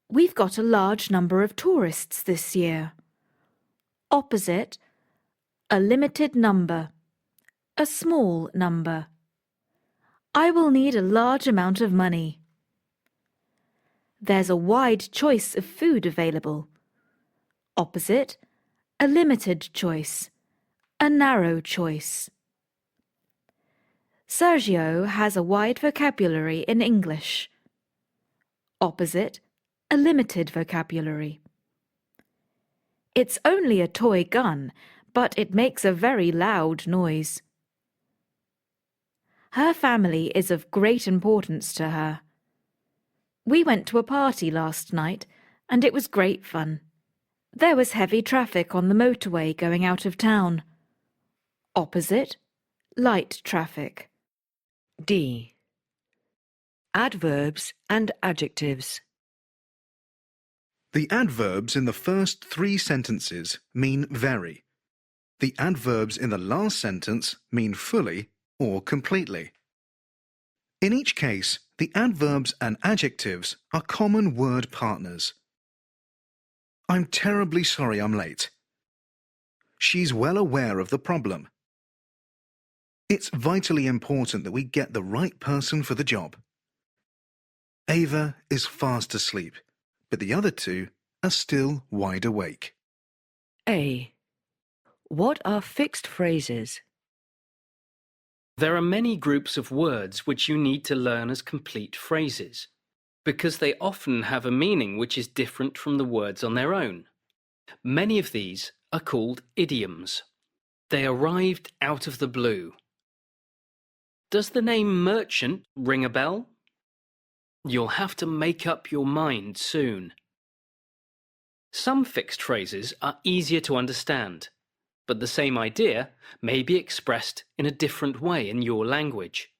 We've got a large number of tourists this year. Opposite, a limited number, a small number. I will need a large amount of money. There's a wide choice of food available. Opposite, a limited choice, a narrow choice. Sergio has a wide vocabulary in English. Opposite, a limited vocabulary. It's only a toy gun, but it makes a very loud noise. Her family is of great importance to her. We went to a party last night, and it was great fun. There was heavy traffic on the motorway going out of town. Opposite, light traffic. D. Adverbs and adjectives. The adverbs in the first 3 sentences mean very. The adverbs in the last sentence mean fully or completely. In each case, the adverbs and adjectives are common word partners. I'm terribly sorry I'm late. She's well aware of the problem. It's vitally important that we get the right person for the job. Ava is fast asleep, but the other 2 are still wide awake. A. What are fixed phrases? There are many groups of words which you need to learn as complete phrases, because they often have a meaning which is different from the words on their own. Many of these are called idioms. They arrived out of the blue. Does the name merchant ring a bell? You'll have to make up your mind soon. Some fixed phrases are easier to understand, but the same idea may be expressed in a different way in your language.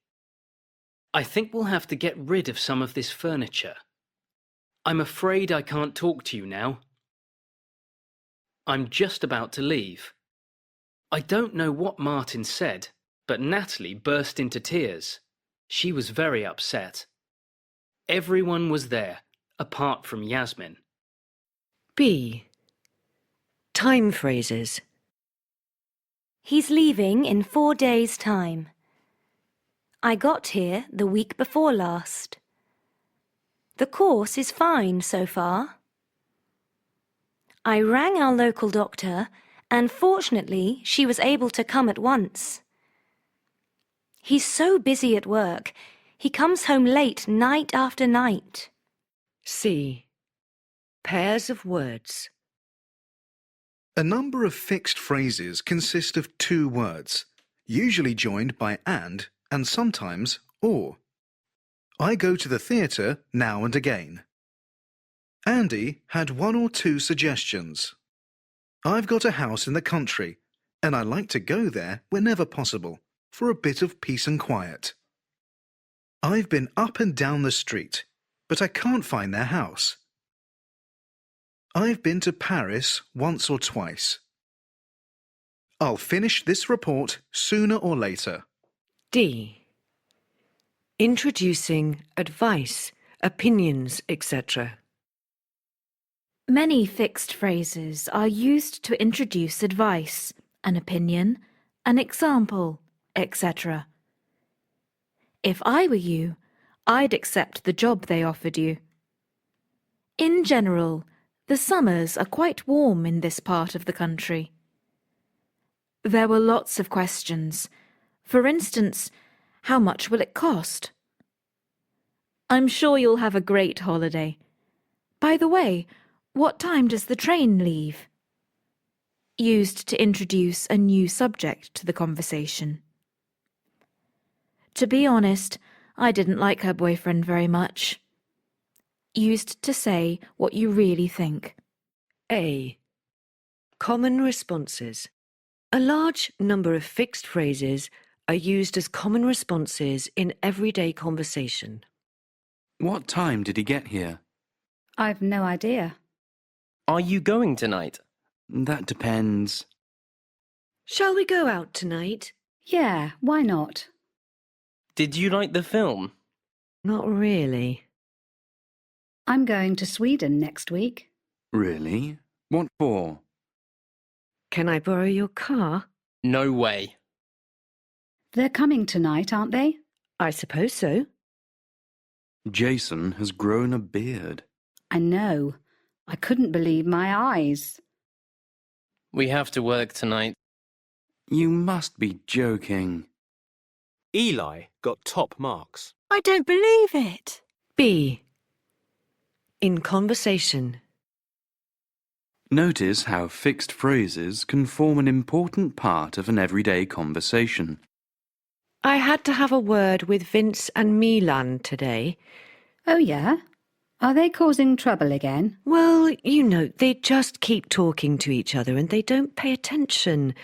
I think we'll have to get rid of some of this furniture. I'm afraid I can't talk to you now. I'm just about to leave. I don't know what Martin said, but Natalie burst into tears. She was very upset. Everyone was there, apart from Yasmin. B. Time phrases. He's leaving in 4 days' time. I got here the week before last. The course is fine so far. I rang our local doctor, and fortunately she was able to come at once. He's so busy at work, he comes home late night after night. C. Pairs of words. A number of fixed phrases consist of 2 words, usually joined by and sometimes or. I go to the theatre now and again. Andy had 1 or 2 suggestions. I've got a house in the country, and I like to go there whenever possible, for a bit of peace and quiet. I've been up and down the street, but I can't find their house. I've been to Paris once or twice. I'll finish this report sooner or later. D. Introducing advice, opinions, etc. Many fixed phrases are used to introduce advice, an opinion, an example, etc. If I were you, I'd accept the job they offered you. In general, the summers are quite warm in this part of the country. There were lots of questions. For instance, how much will it cost? I'm sure you'll have a great holiday. By the way, what time does the train leave? Used to introduce a new subject to the conversation. To be honest, I didn't like her boyfriend very much. Used to say what you really think. A. Common responses. A large number of fixed phrases are used as common responses in everyday conversation. What time did he get here? I've no idea. Are you going tonight? That depends. Shall we go out tonight? Yeah, why not? Did you like the film? Not really. I'm going to Sweden next week. Really? What for? Can I borrow your car? No way. They're coming tonight, aren't they? I suppose so. Jason has grown a beard. I know. I couldn't believe my eyes. We have to work tonight. You must be joking. Eli got top marks. I don't believe it. B. In conversation. Notice how fixed phrases can form an important part of an everyday conversation. I had to have a word with Vince and Milan today. Oh, yeah? Are they causing trouble again? Well, they just keep talking to each other and they don't pay attention.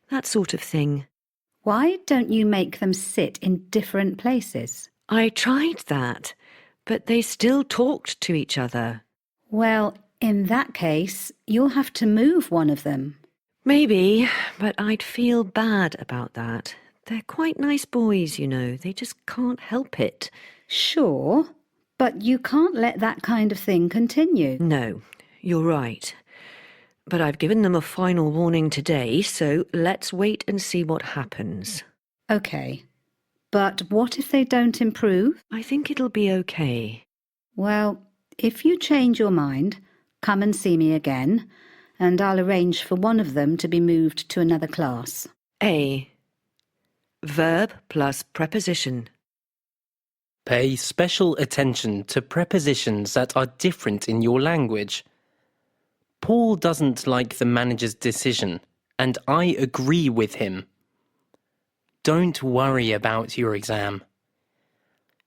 That sort of thing. Why don't you make them sit in different places? I tried that, but they still talked to each other. Well, in that case, you'll have to move one of them. Maybe, but I'd feel bad about that. They're quite nice boys, They just can't help it. Sure, but you can't let that kind of thing continue. No, you're right. But I've given them a final warning today, so let's wait and see what happens. OK. But what if they don't improve? I think it'll be okay. Well, if you change your mind, come and see me again, and I'll arrange for one of them to be moved to another class. A. Verb plus preposition. Pay special attention to prepositions that are different in your language. Paul doesn't like the manager's decision, and I agree with him. Don't worry about your exam.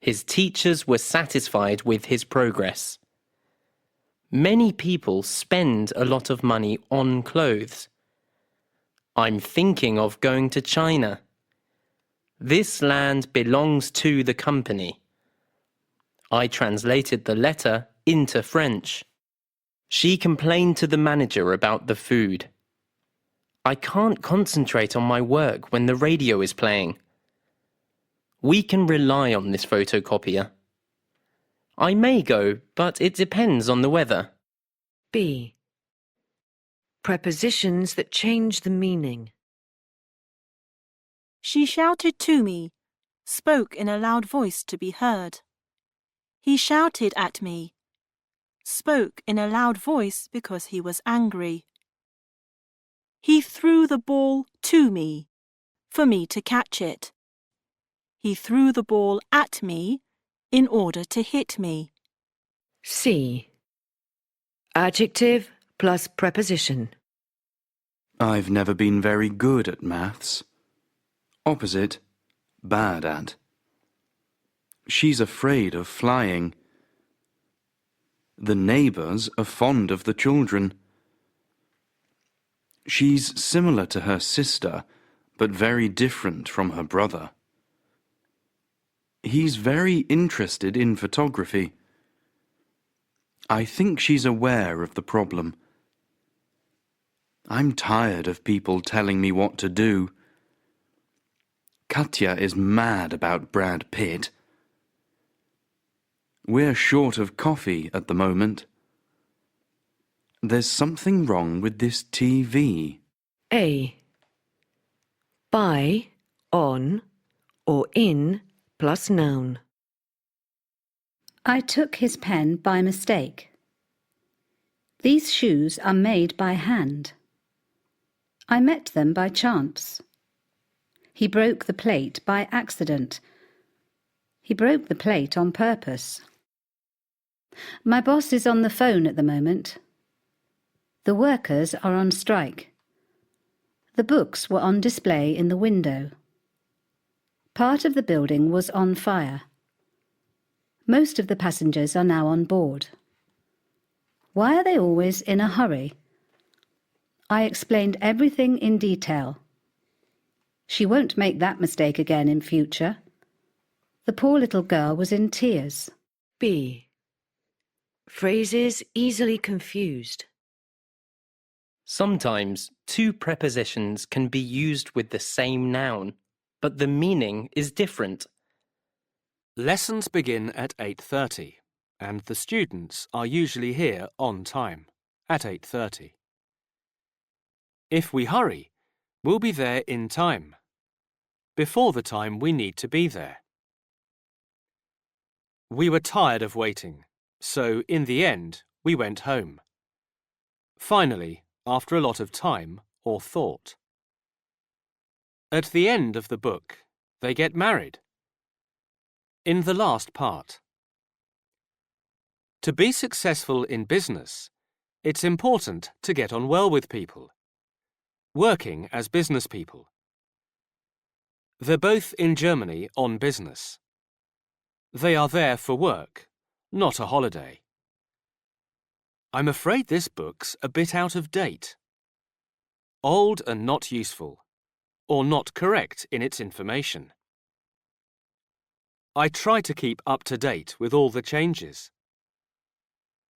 His teachers were satisfied with his progress. Many people spend a lot of money on clothes. I'm thinking of going to China. This land belongs to the company. I translated the letter into French. She complained to the manager about the food. I can't concentrate on my work when the radio is playing. We can rely on this photocopier. I may go, but it depends on the weather. B. Prepositions that change the meaning. She shouted to me, spoke in a loud voice to be heard. He shouted at me, spoke in a loud voice because he was angry. He threw the ball to me, for me to catch it. He threw the ball at me in order to hit me. C. Adjective plus preposition. I've never been very good at maths. Opposite, bad at. She's afraid of flying. The neighbours are fond of the children. She's similar to her sister, but very different from her brother. He's very interested in photography. I think she's aware of the problem. I'm tired of people telling me what to do. Katya is mad about Brad Pitt. We're short of coffee at the moment. There's something wrong with this TV. A. By, on, or in plus noun. I took his pen by mistake. These shoes are made by hand. I met them by chance. He broke the plate by accident. He broke the plate on purpose. My boss is on the phone at the moment. The workers are on strike. The books were on display in the window. Part of the building was on fire. Most of the passengers are now on board. Why are they always in a hurry? I explained everything in detail. She won't make that mistake again in future. The poor little girl was in tears. B. Phrases easily confused. Sometimes two prepositions can be used with the same noun, but the meaning is different. Lessons begin at 8:30, and the students are usually here on time, at 8:30. If we hurry, we'll be there in time, before the time we need to be there. We were tired of waiting, so in the end we went home. Finally, after a lot of time or thought. At the end of the book, they get married. In the last part. To be successful in business, it's important to get on well with people. Working as business people. They're both in Germany on business. They are there for work, not a holiday. I'm afraid this book's a bit out of date. Old and not useful, or not correct in its information. I try to keep up to date with all the changes.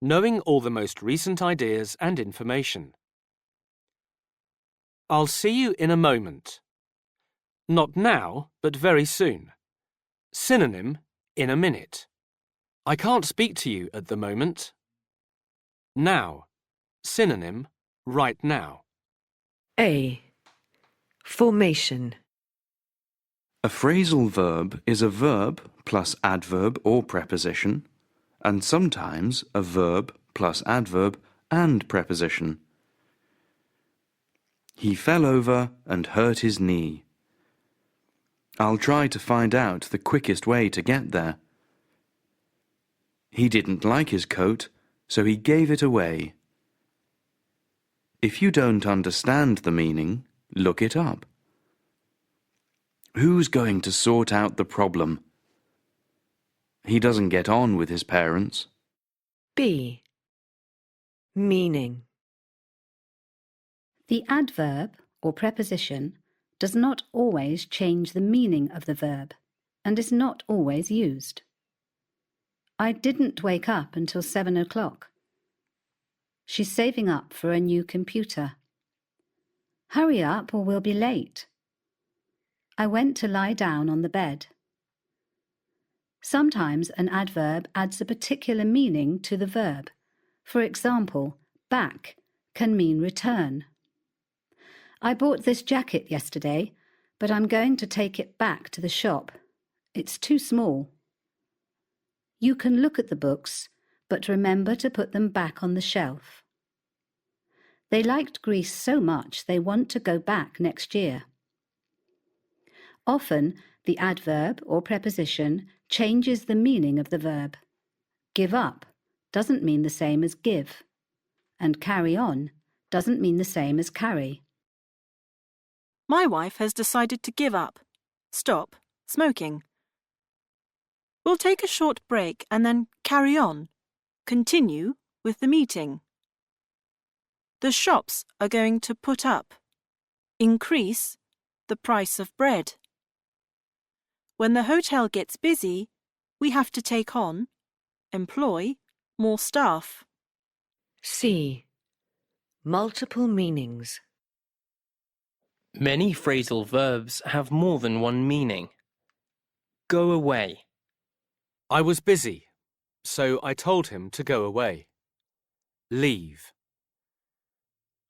Knowing all the most recent ideas and information. I'll see you in a moment. Not now, but very soon. Synonym, in a minute. I can't speak to you at the moment. Now. Synonym, right now. A. Formation. A phrasal verb is a verb plus adverb or preposition, and sometimes a verb plus adverb and preposition. He fell over and hurt his knee. I'll try to find out the quickest way to get there. He didn't like his coat, so he gave it away. If you don't understand the meaning, look it up. Who's going to sort out the problem? He doesn't get on with his parents. B. Meaning. The adverb or preposition does not always change the meaning of the verb and is not always used. I didn't wake up until 7 o'clock. She's saving up for a new computer. Hurry up or we'll be late. I went to lie down on the bed. Sometimes an adverb adds a particular meaning to the verb. For example, back can mean return. I bought this jacket yesterday, but I'm going to take it back to the shop. It's too small. You can look at the books, but remember to put them back on the shelf. They liked Greece so much they want to go back next year. Often, the adverb or preposition changes the meaning of the verb. Give up doesn't mean the same as give, and carry on doesn't mean the same as carry. My wife has decided to give up, stop, smoking. We'll take a short break and then carry on, continue with the meeting. The shops are going to put up, increase the price of bread. When the hotel gets busy, we have to take on, employ, more staff. C. Multiple meanings. Many phrasal verbs have more than one meaning. Go away. I was busy, so I told him to go away. Leave.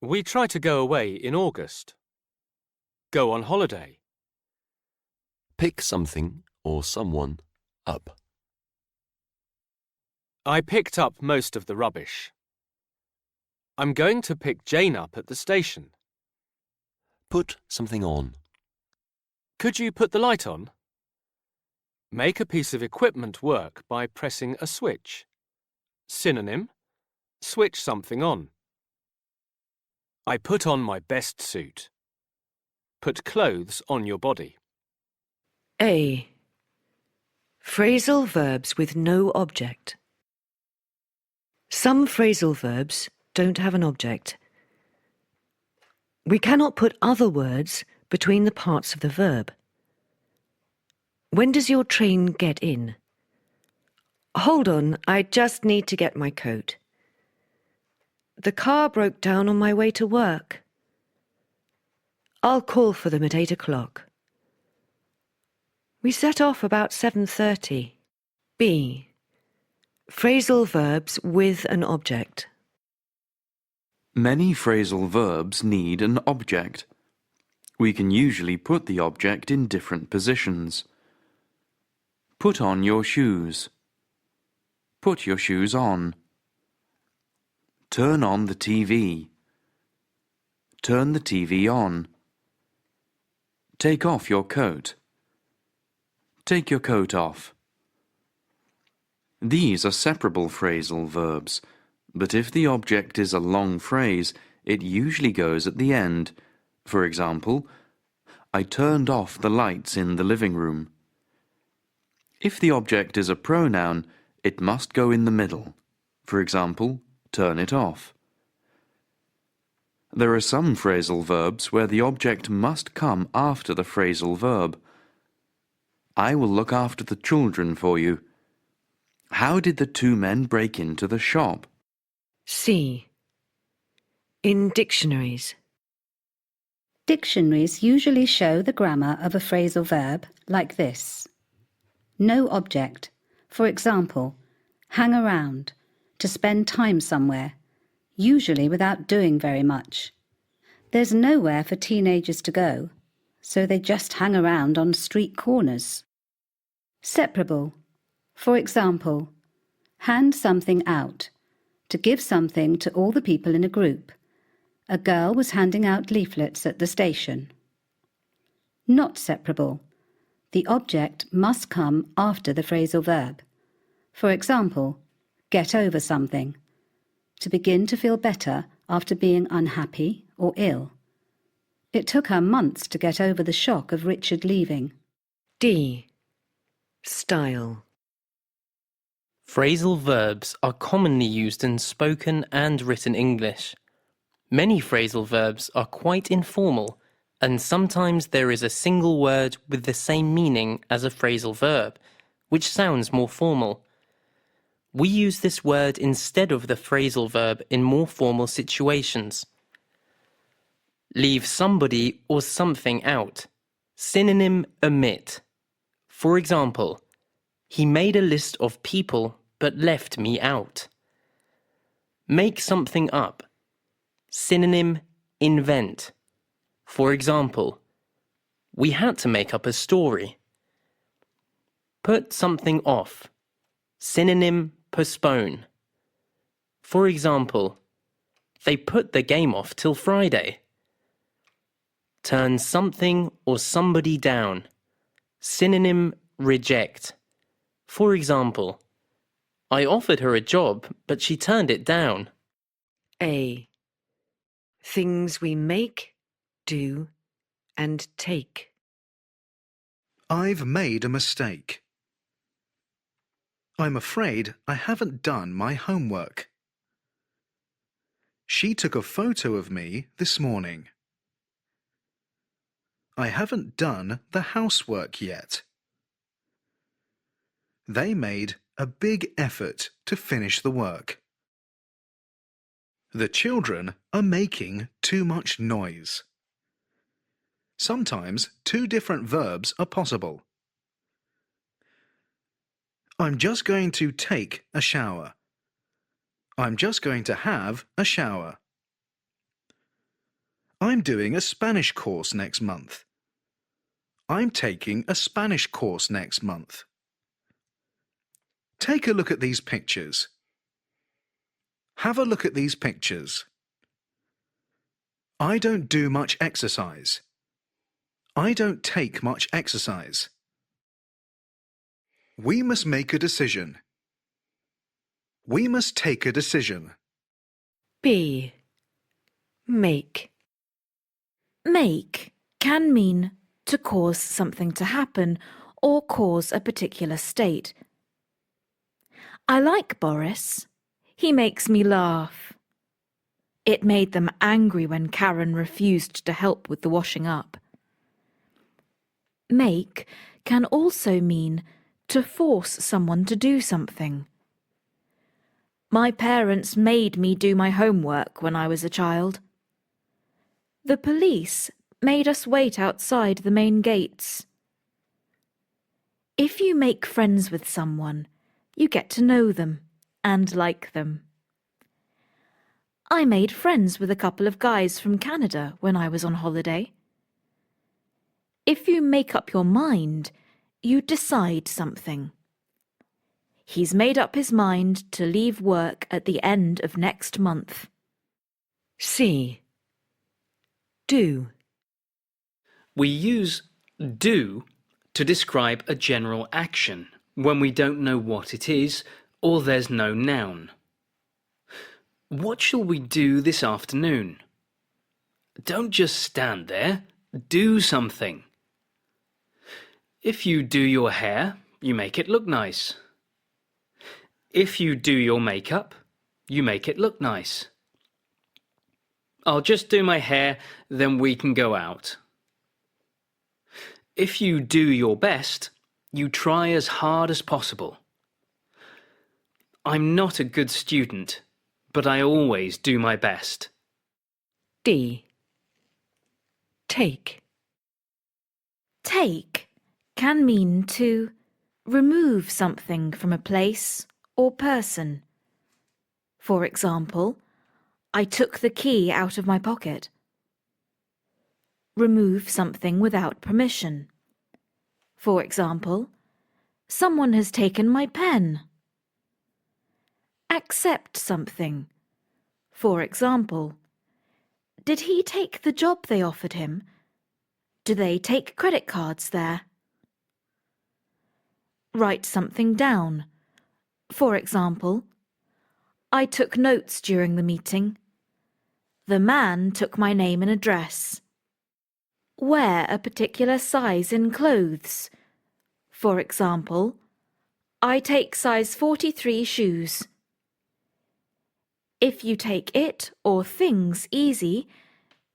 We try to go away in August. Go on holiday. Pick something or someone up. I picked up most of the rubbish. I'm going to pick Jane up at the station. Put something on. Could you put the light on? Make a piece of equipment work by pressing a switch. Synonym, switch something on. I put on my best suit. Put clothes on your body. A. Phrasal verbs with no object. Some phrasal verbs don't have an object. We cannot put other words between the parts of the verb. When does your train get in? Hold on, I just need to get my coat. The car broke down on my way to work. I'll call for them at 8 o'clock. We set off about 7:30. B. Phrasal verbs with an object. Many phrasal verbs need an object. We can usually put the object in different positions. Put on your shoes. Put your shoes on. Turn on the TV. Turn the TV on. Take off your coat. Take your coat off. These are separable phrasal verbs, but if the object is a long phrase, it usually goes at the end. For example, I turned off the lights in the living room. If the object is a pronoun, it must go in the middle. For example, turn it off. There are some phrasal verbs where the object must come after the phrasal verb. I will look after the children for you. How did the two men break into the shop? C. In dictionaries. Dictionaries usually show the grammar of a phrasal verb like this. No object. For example, hang around, to spend time somewhere, usually without doing very much. There's nowhere for teenagers to go, so they just hang around on street corners. Separable. For example, hand something out, to give something to all the people in a group. A girl was handing out leaflets at the station. Not separable. The object must come after the phrasal verb. For example, get over something, to begin to feel better after being unhappy or ill. It took her months to get over the shock of Richard leaving. D. Style. Phrasal verbs are commonly used in spoken and written English. Many phrasal verbs are quite informal, and sometimes there is a single word with the same meaning as a phrasal verb, which sounds more formal. We use this word instead of the phrasal verb in more formal situations. Leave somebody or something out. Synonym omit. For example, he made a list of people but left me out. Make something up. Synonym invent. For example, we had to make up a story. Put something off. Synonym postpone. For example, they put the game off till Friday. Turn something or somebody down. Synonym reject. For example, I offered her a job, but she turned it down. A. Things we make, do, and take. I've made a mistake. I'm afraid I haven't done my homework. She took a photo of me this morning. I haven't done the housework yet. They made a big effort to finish the work. The children are making too much noise. Sometimes two different verbs are possible. I'm just going to take a shower. I'm just going to have a shower. I'm doing a Spanish course next month. I'm taking a Spanish course next month. Take a look at these pictures. Have a look at these pictures. I don't do much exercise. I don't take much exercise. We must make a decision. We must take a decision. B. Make. Make can mean to cause something to happen or cause a particular state. I like Boris. He makes me laugh. It made them angry when Karen refused to help with the washing up. Make can also mean to force someone to do something. My parents made me do my homework when I was a child. The police made us wait outside the main gates. If you make friends with someone, you get to know them and like them. I made friends with a couple of guys from Canada when I was on holiday. If you make up your mind, you decide something. He's made up his mind to leave work at the end of next month. C. Do. We use do to describe a general action when we don't know what it is or there's no noun. What shall we do this afternoon? Don't just stand there. Do something. If you do your hair, you make it look nice. If you do your makeup, you make it look nice. I'll just do my hair, then we can go out. If you do your best, you try as hard as possible. I'm not a good student, but I always do my best. D. Take. Take can mean to remove something from a place or person. For example, I took the key out of my pocket. Remove something without permission. For example, someone has taken my pen. Accept something. For example, did he take the job they offered him? Do they take credit cards there? Write something down. For example, I took notes during the meeting. The man took my name and address. Wear a particular size in clothes. For example, I take size 43 shoes. If you take it or things easy,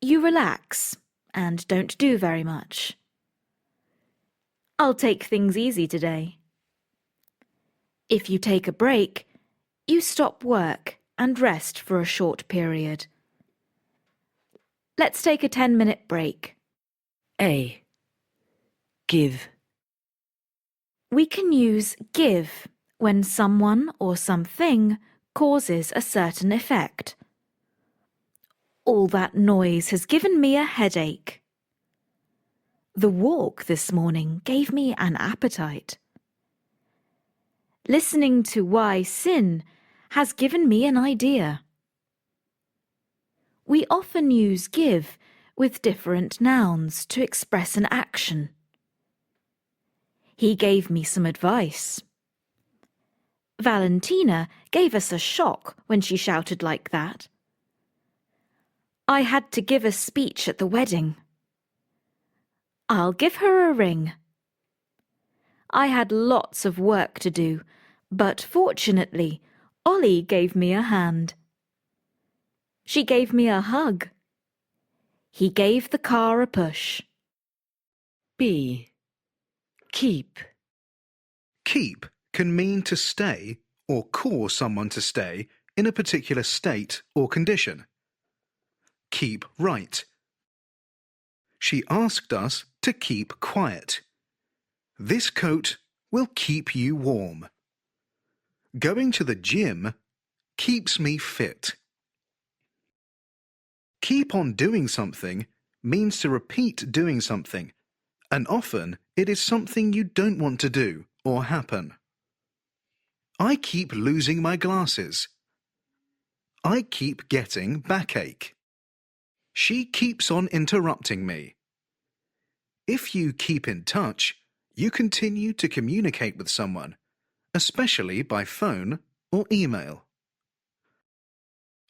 you relax and don't do very much. I'll take things easy today. If you take a break, you stop work and rest for a short period. Let's take a 10-minute break. A. Give. We can use give when someone or something causes a certain effect. All that noise has given me a headache. The walk this morning gave me an appetite. Listening to Why Sin has given me an idea. We often use give with different nouns to express an action. He gave me some advice. Valentina gave us a shock when she shouted like that. I had to give a speech at the wedding. I'll give her a ring. I had lots of work to do, but fortunately, Ollie gave me a hand. She gave me a hug. He gave the car a push. B. Keep. Keep can mean to stay or cause someone to stay in a particular state or condition. Keep right. She asked us to keep quiet. This coat will keep you warm. Going to the gym keeps me fit. Keep on doing something means to repeat doing something, and often it is something you don't want to do or happen. I keep losing my glasses. I keep getting backache. She keeps on interrupting me. If you keep in touch, you continue to communicate with someone, especially by phone or email.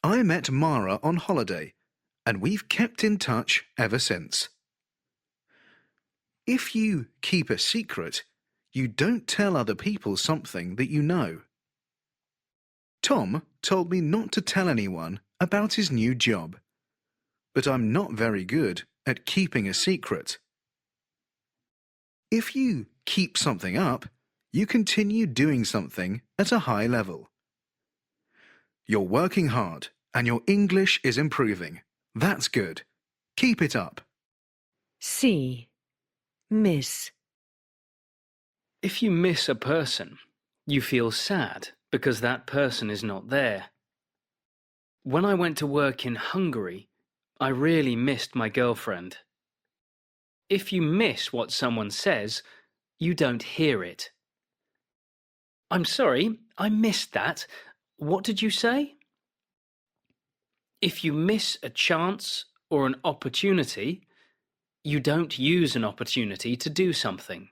I met Mara on holiday, and we've kept in touch ever since. If you keep a secret, you don't tell other people something that you know. Tom told me not to tell anyone about his new job, but I'm not very good at keeping a secret. If you keep something up, you continue doing something at a high level. You're working hard and your English is improving. That's good. Keep it up. C. Miss. If you miss a person, you feel sad because that person is not there. When I went to work in Hungary, I really missed my girlfriend. If you miss what someone says, you don't hear it. I'm sorry, I missed that. What did you say? If you miss a chance or an opportunity, you don't use an opportunity to do something.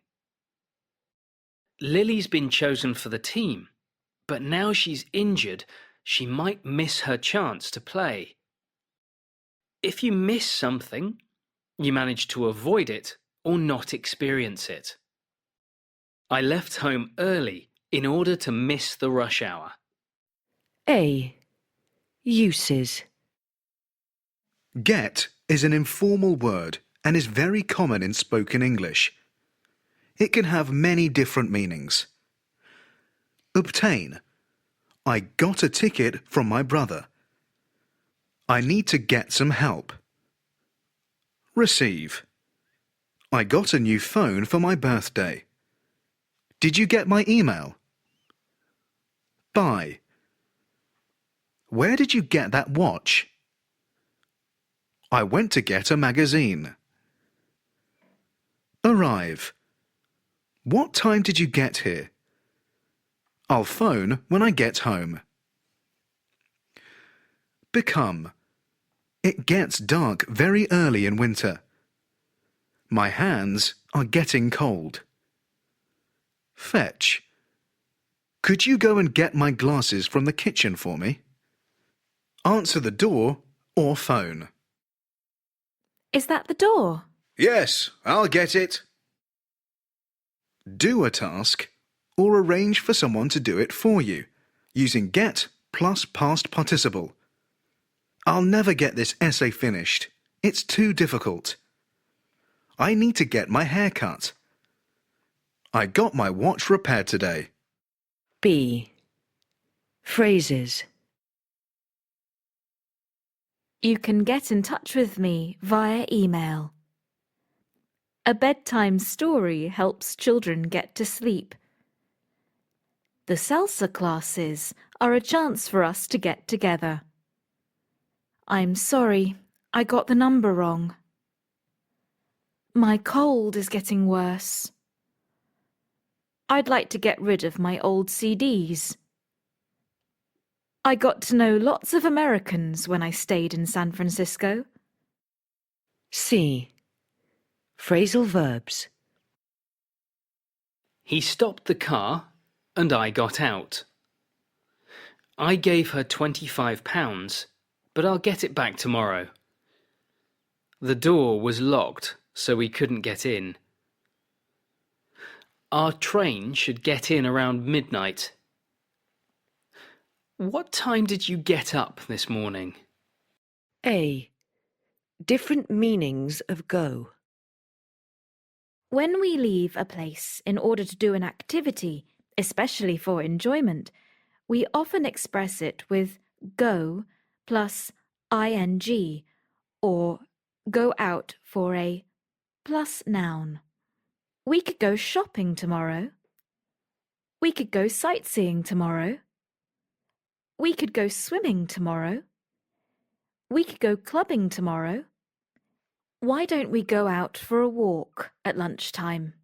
Lily's been chosen for the team, but now she's injured, she might miss her chance to play. If you miss something, you manage to avoid it or not experience it. I left home early in order to miss the rush hour. A. Uses. Get is an informal word and is very common in spoken English. It can have many different meanings. Obtain. I got a ticket from my brother. I need to get some help. Receive. I got a new phone for my birthday. Did you get my email? Buy. Where did you get that watch? I went to get a magazine. Arrive. What time did you get here? I'll phone when I get home. Become. It gets dark very early in winter. My hands are getting cold. Fetch. Could you go and get my glasses from the kitchen for me? Answer the door or phone. Is that the door? Yes, I'll get it. Do a task or arrange for someone to do it for you using get plus past participle. I'll never get this essay finished. It's too difficult. I need to get my hair cut. I got my watch repaired today. B. Phrases. You can get in touch with me via email. A bedtime story helps children get to sleep. The salsa classes are a chance for us to get together. I'm sorry, I got the number wrong. My cold is getting worse. I'd like to get rid of my old CDs. I got to know lots of Americans when I stayed in San Francisco. C. Phrasal verbs. He stopped the car and I got out. I gave her £25, but I'll get it back tomorrow. The door was locked, so we couldn't get in. Our train should get in around midnight. What time did you get up this morning? A. Different meanings of go. When we leave a place in order to do an activity, especially for enjoyment, we often express it with go plus ing or go out for a plus noun. We could go shopping tomorrow. We could go sightseeing tomorrow. We could go swimming tomorrow. We could go clubbing tomorrow. Why don't we go out for a walk at lunchtime?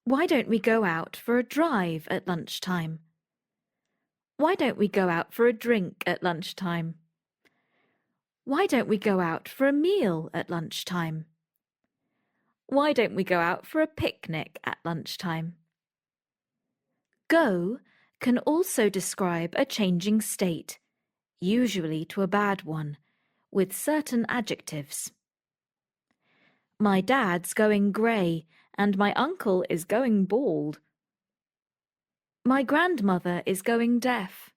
Why don't we go out for a drive at lunchtime? Why don't we go out for a drink at lunchtime? Why don't we go out for a meal at lunchtime? Why don't we go out for a picnic at lunchtime? Go can also describe a changing state, usually to a bad one, with certain adjectives. My dad's going grey and my uncle is going bald. My grandmother is going deaf.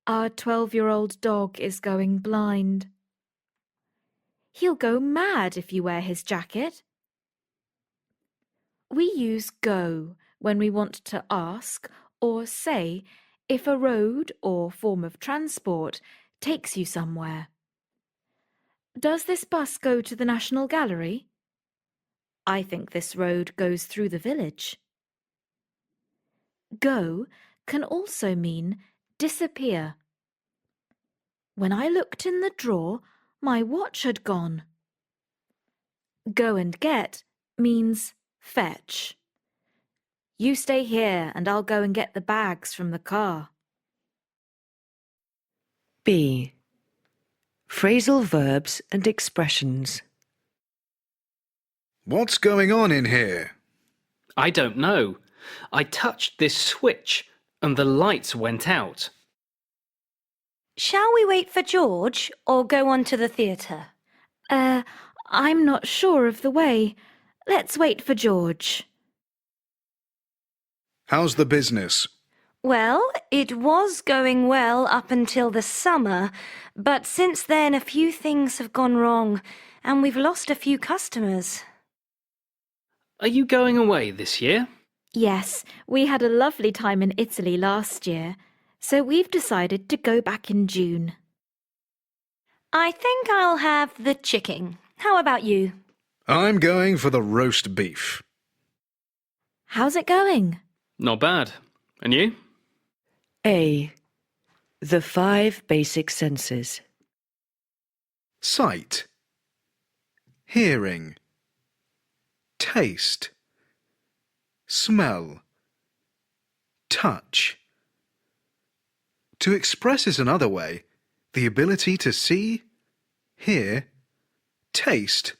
Our 12-year-old dog is going blind. He'll go mad if you wear his jacket. We use go when we want to ask or say if a road or form of transport takes you somewhere. Does this bus go to the National Gallery? I think this road goes through the village. Go can also mean disappear. When I looked in the drawer, my watch had gone. Go and get means fetch. You stay here and I'll go and get the bags from the car. B. Phrasal verbs and expressions. What's going on in here? I don't know. I touched this switch and the lights went out. Shall we wait for George or go on to the theatre? I'm not sure of the way. Let's wait for George. How's the business? Well, it was going well up until the summer, but since then a few things have gone wrong and we've lost a few customers. Are you going away this year? Yes, we had a lovely time in Italy last year, so we've decided to go back in June. I think I'll have the chicken. How about you? I'm going for the roast beef. How's it going? Not bad. And you? A. The 5 basic senses. Sight, hearing, taste, smell, touch. To express it another way, the ability to see, hear, taste,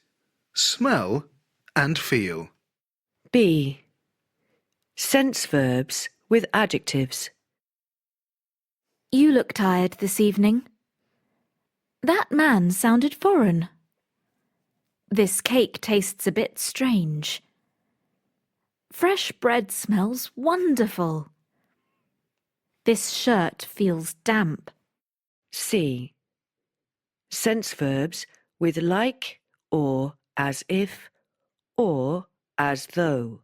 smell and feel. B. Sense verbs with adjectives. You look tired this evening. That man sounded foreign. This cake tastes a bit strange. Fresh bread smells wonderful. This shirt feels damp. C. Sense verbs with like or as if or as though.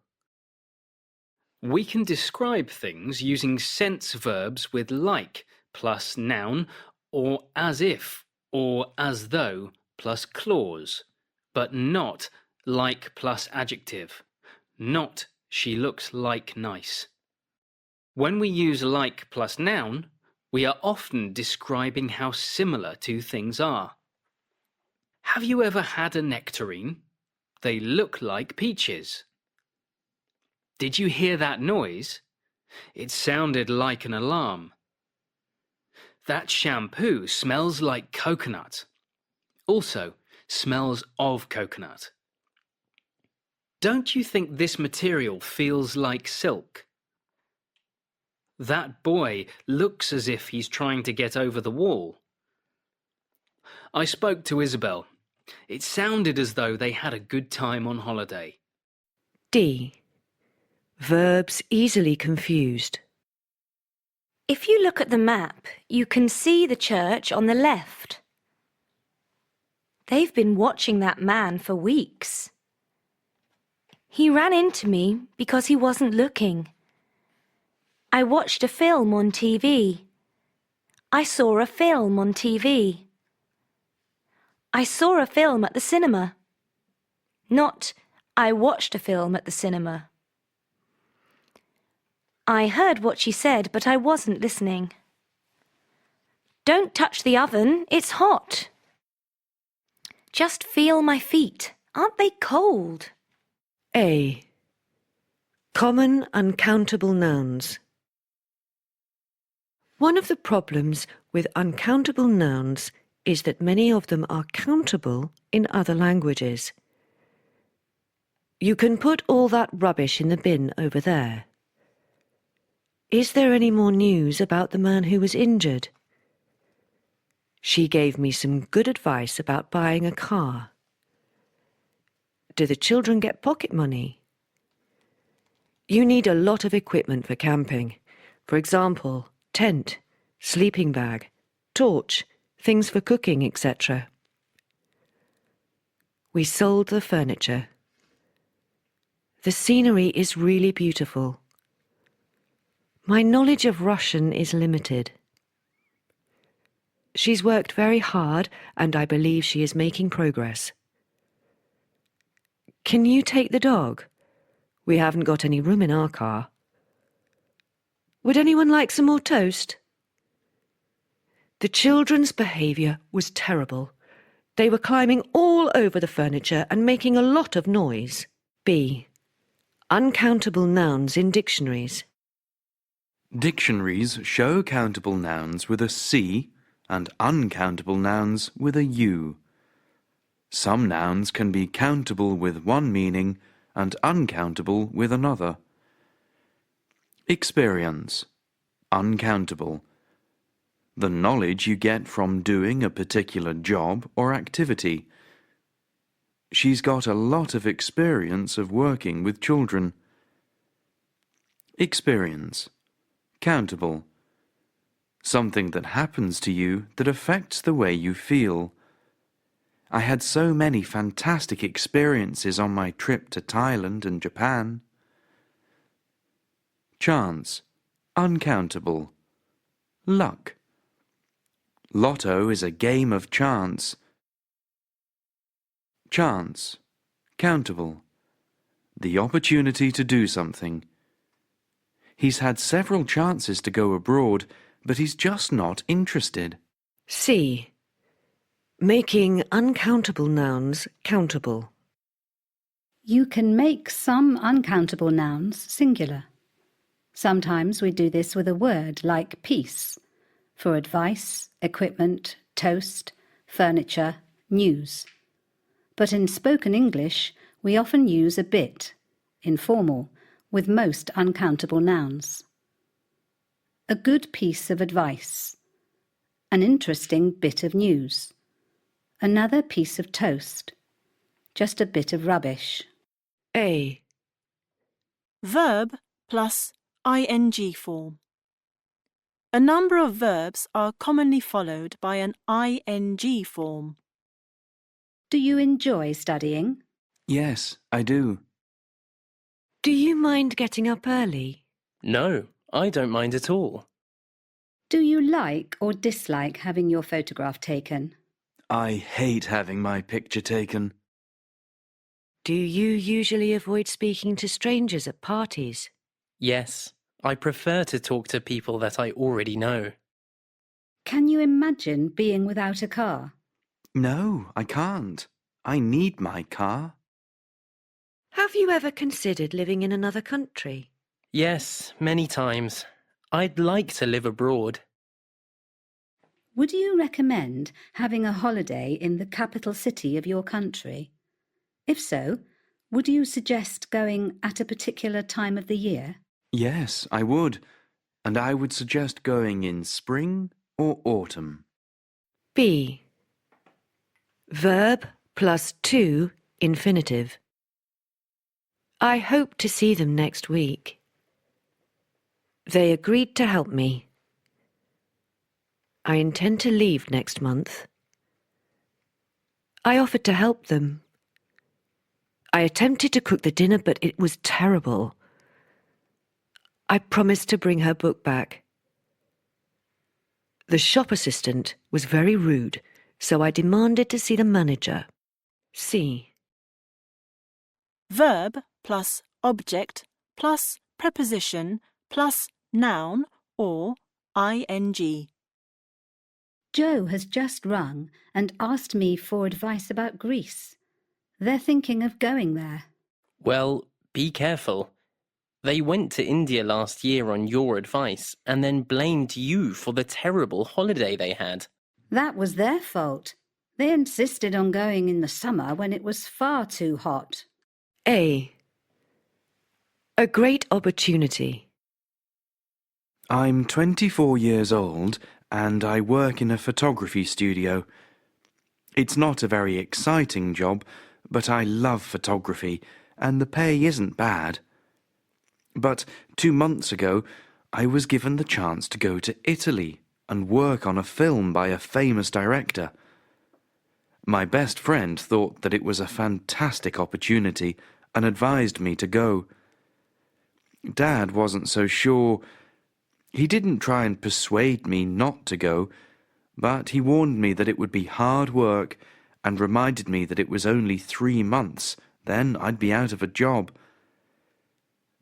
We can describe things using sense verbs with like plus noun or as if or as though plus clause, but not like plus adjective, not she looks like nice. When we use like plus noun, we are often describing how similar two things are. Have you ever had a nectarine? They look like peaches. Did you hear that noise? It sounded like an alarm. That shampoo smells like coconut. Also, smells of coconut. Don't you think this material feels like silk? That boy looks as if he's trying to get over the wall. I spoke to Isabel. It sounded as though they had a good time on holiday. D. Verbs easily confused. If you look at the map, you can see the church on the left. They've been watching that man for weeks. He ran into me because he wasn't looking. I watched a film on TV. I saw a film on TV. I saw a film at the cinema. Not, I watched a film at the cinema. I heard what she said, but I wasn't listening. Don't touch the oven, it's hot. Just feel my feet. Aren't they cold? A. Common uncountable nouns. One of the problems with uncountable nouns is that many of them are countable in other languages. You can put all that rubbish in the bin over there. Is there any more news about the man who was injured? She gave me some good advice about buying a car. Do the children get pocket money? You need a lot of equipment for camping. For example, tent, sleeping bag, torch, things for cooking, etc. We sold the furniture. The scenery is really beautiful. My knowledge of Russian is limited. She's worked very hard and I believe she is making progress. Can you take the dog? We haven't got any room in our car. Would anyone like some more toast? The children's behaviour was terrible. They were climbing all over the furniture and making a lot of noise. B. Uncountable nouns in dictionaries. Dictionaries show countable nouns with a C and uncountable nouns with a U. Some nouns can be countable with one meaning and uncountable with another. Experience. Uncountable. The knowledge you get from doing a particular job or activity. She's got a lot of experience of working with children. Experience. Countable. Something that happens to you that affects the way you feel. I had so many fantastic experiences on my trip to Thailand and Japan. Chance. Uncountable. Luck. Lotto is a game of chance. Chance. Countable. The opportunity to do something. He's had several chances to go abroad, but he's just not interested. C. Making uncountable nouns countable. You can make some uncountable nouns singular. Sometimes we do this with a word like piece, for advice, equipment, toast, furniture, news. But in spoken English, we often use a bit, informal, with most uncountable nouns. A good piece of advice. An interesting bit of news. Another piece of toast. Just a bit of rubbish. A. Verb plus ing form. A number of verbs are commonly followed by an ing form. Do you enjoy studying? Yes, I do. Do you mind getting up early? No, I don't mind at all. Do you like or dislike having your photograph taken? I hate having my picture taken. Do you usually avoid speaking to strangers at parties? Yes, I prefer to talk to people that I already know. Can you imagine being without a car? No, I can't. I need my car. Have you ever considered living in another country? Yes, many times. I'd like to live abroad. Would you recommend having a holiday in the capital city of your country? If so, would you suggest going at a particular time of the year? Yes, I would. And I would suggest going in spring or autumn. B. Verb plus to infinitive. I hope to see them next week. They agreed to help me. I intend to leave next month. I offered to help them. I attempted to cook the dinner, but it was terrible. I promised to bring her book back. The shop assistant was very rude, so I demanded to see the manager. C. Verb plus object plus preposition plus noun or ing. Joe has just rung and asked me for advice about Greece. They're thinking of going there. Well, be careful. They went to India last year on your advice and then blamed you for the terrible holiday they had. That was their fault. They insisted on going in the summer when it was far too hot. A. A great opportunity. I'm 24 years old and I work in a photography studio. It's not a very exciting job, but I love photography and the pay isn't bad. But 2 months ago, I was given the chance to go to Italy and work on a film by a famous director. My best friend thought that it was a fantastic opportunity and advised me to go. Dad wasn't so sure. He didn't try and persuade me not to go, but he warned me that it would be hard work and reminded me that it was only 3 months, then I'd be out of a job.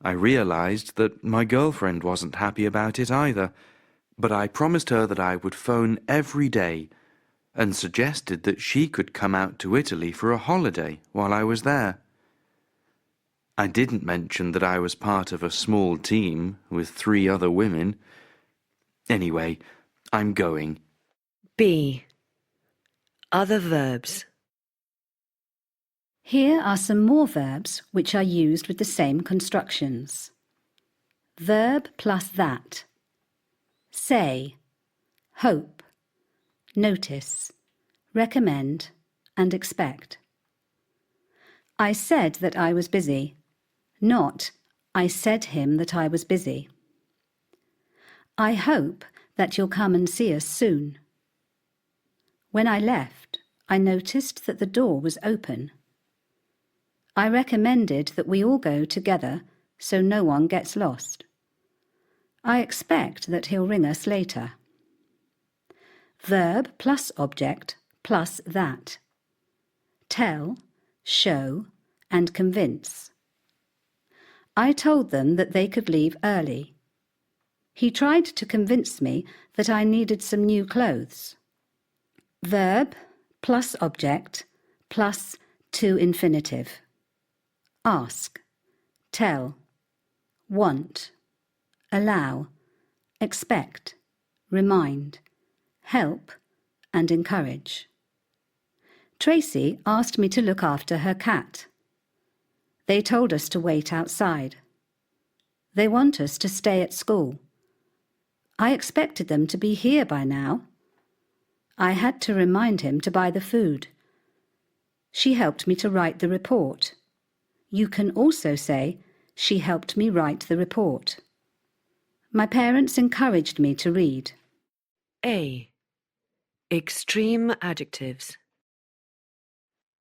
I realized that my girlfriend wasn't happy about it either, but I promised her that I would phone every day and suggested that she could come out to Italy for a holiday while I was there. I didn't mention that I was part of a small team with 3 other women. Anyway, I'm going. B. Other verbs. Here are some more verbs which are used with the same constructions. Verb plus that. Say, hope, notice, recommend, and expect. I said that I was busy, not I said him that I was busy. I hope that you'll come and see us soon. When I left, I noticed that the door was open. I recommended that we all go together so no one gets lost. I expect that he'll ring us later. Verb plus object plus that. Tell, show, and convince. I told them that they could leave early. He tried to convince me that I needed some new clothes. Verb plus object plus to infinitive. Ask, tell, want, allow, expect, remind, help, and encourage. Tracy asked me to look after her cat. They told us to wait outside. They want us to stay at school. I expected them to be here by now. I had to remind him to buy the food. She helped me to write the report. You can also say, she helped me write the report. My parents encouraged me to read. A. Extreme adjectives.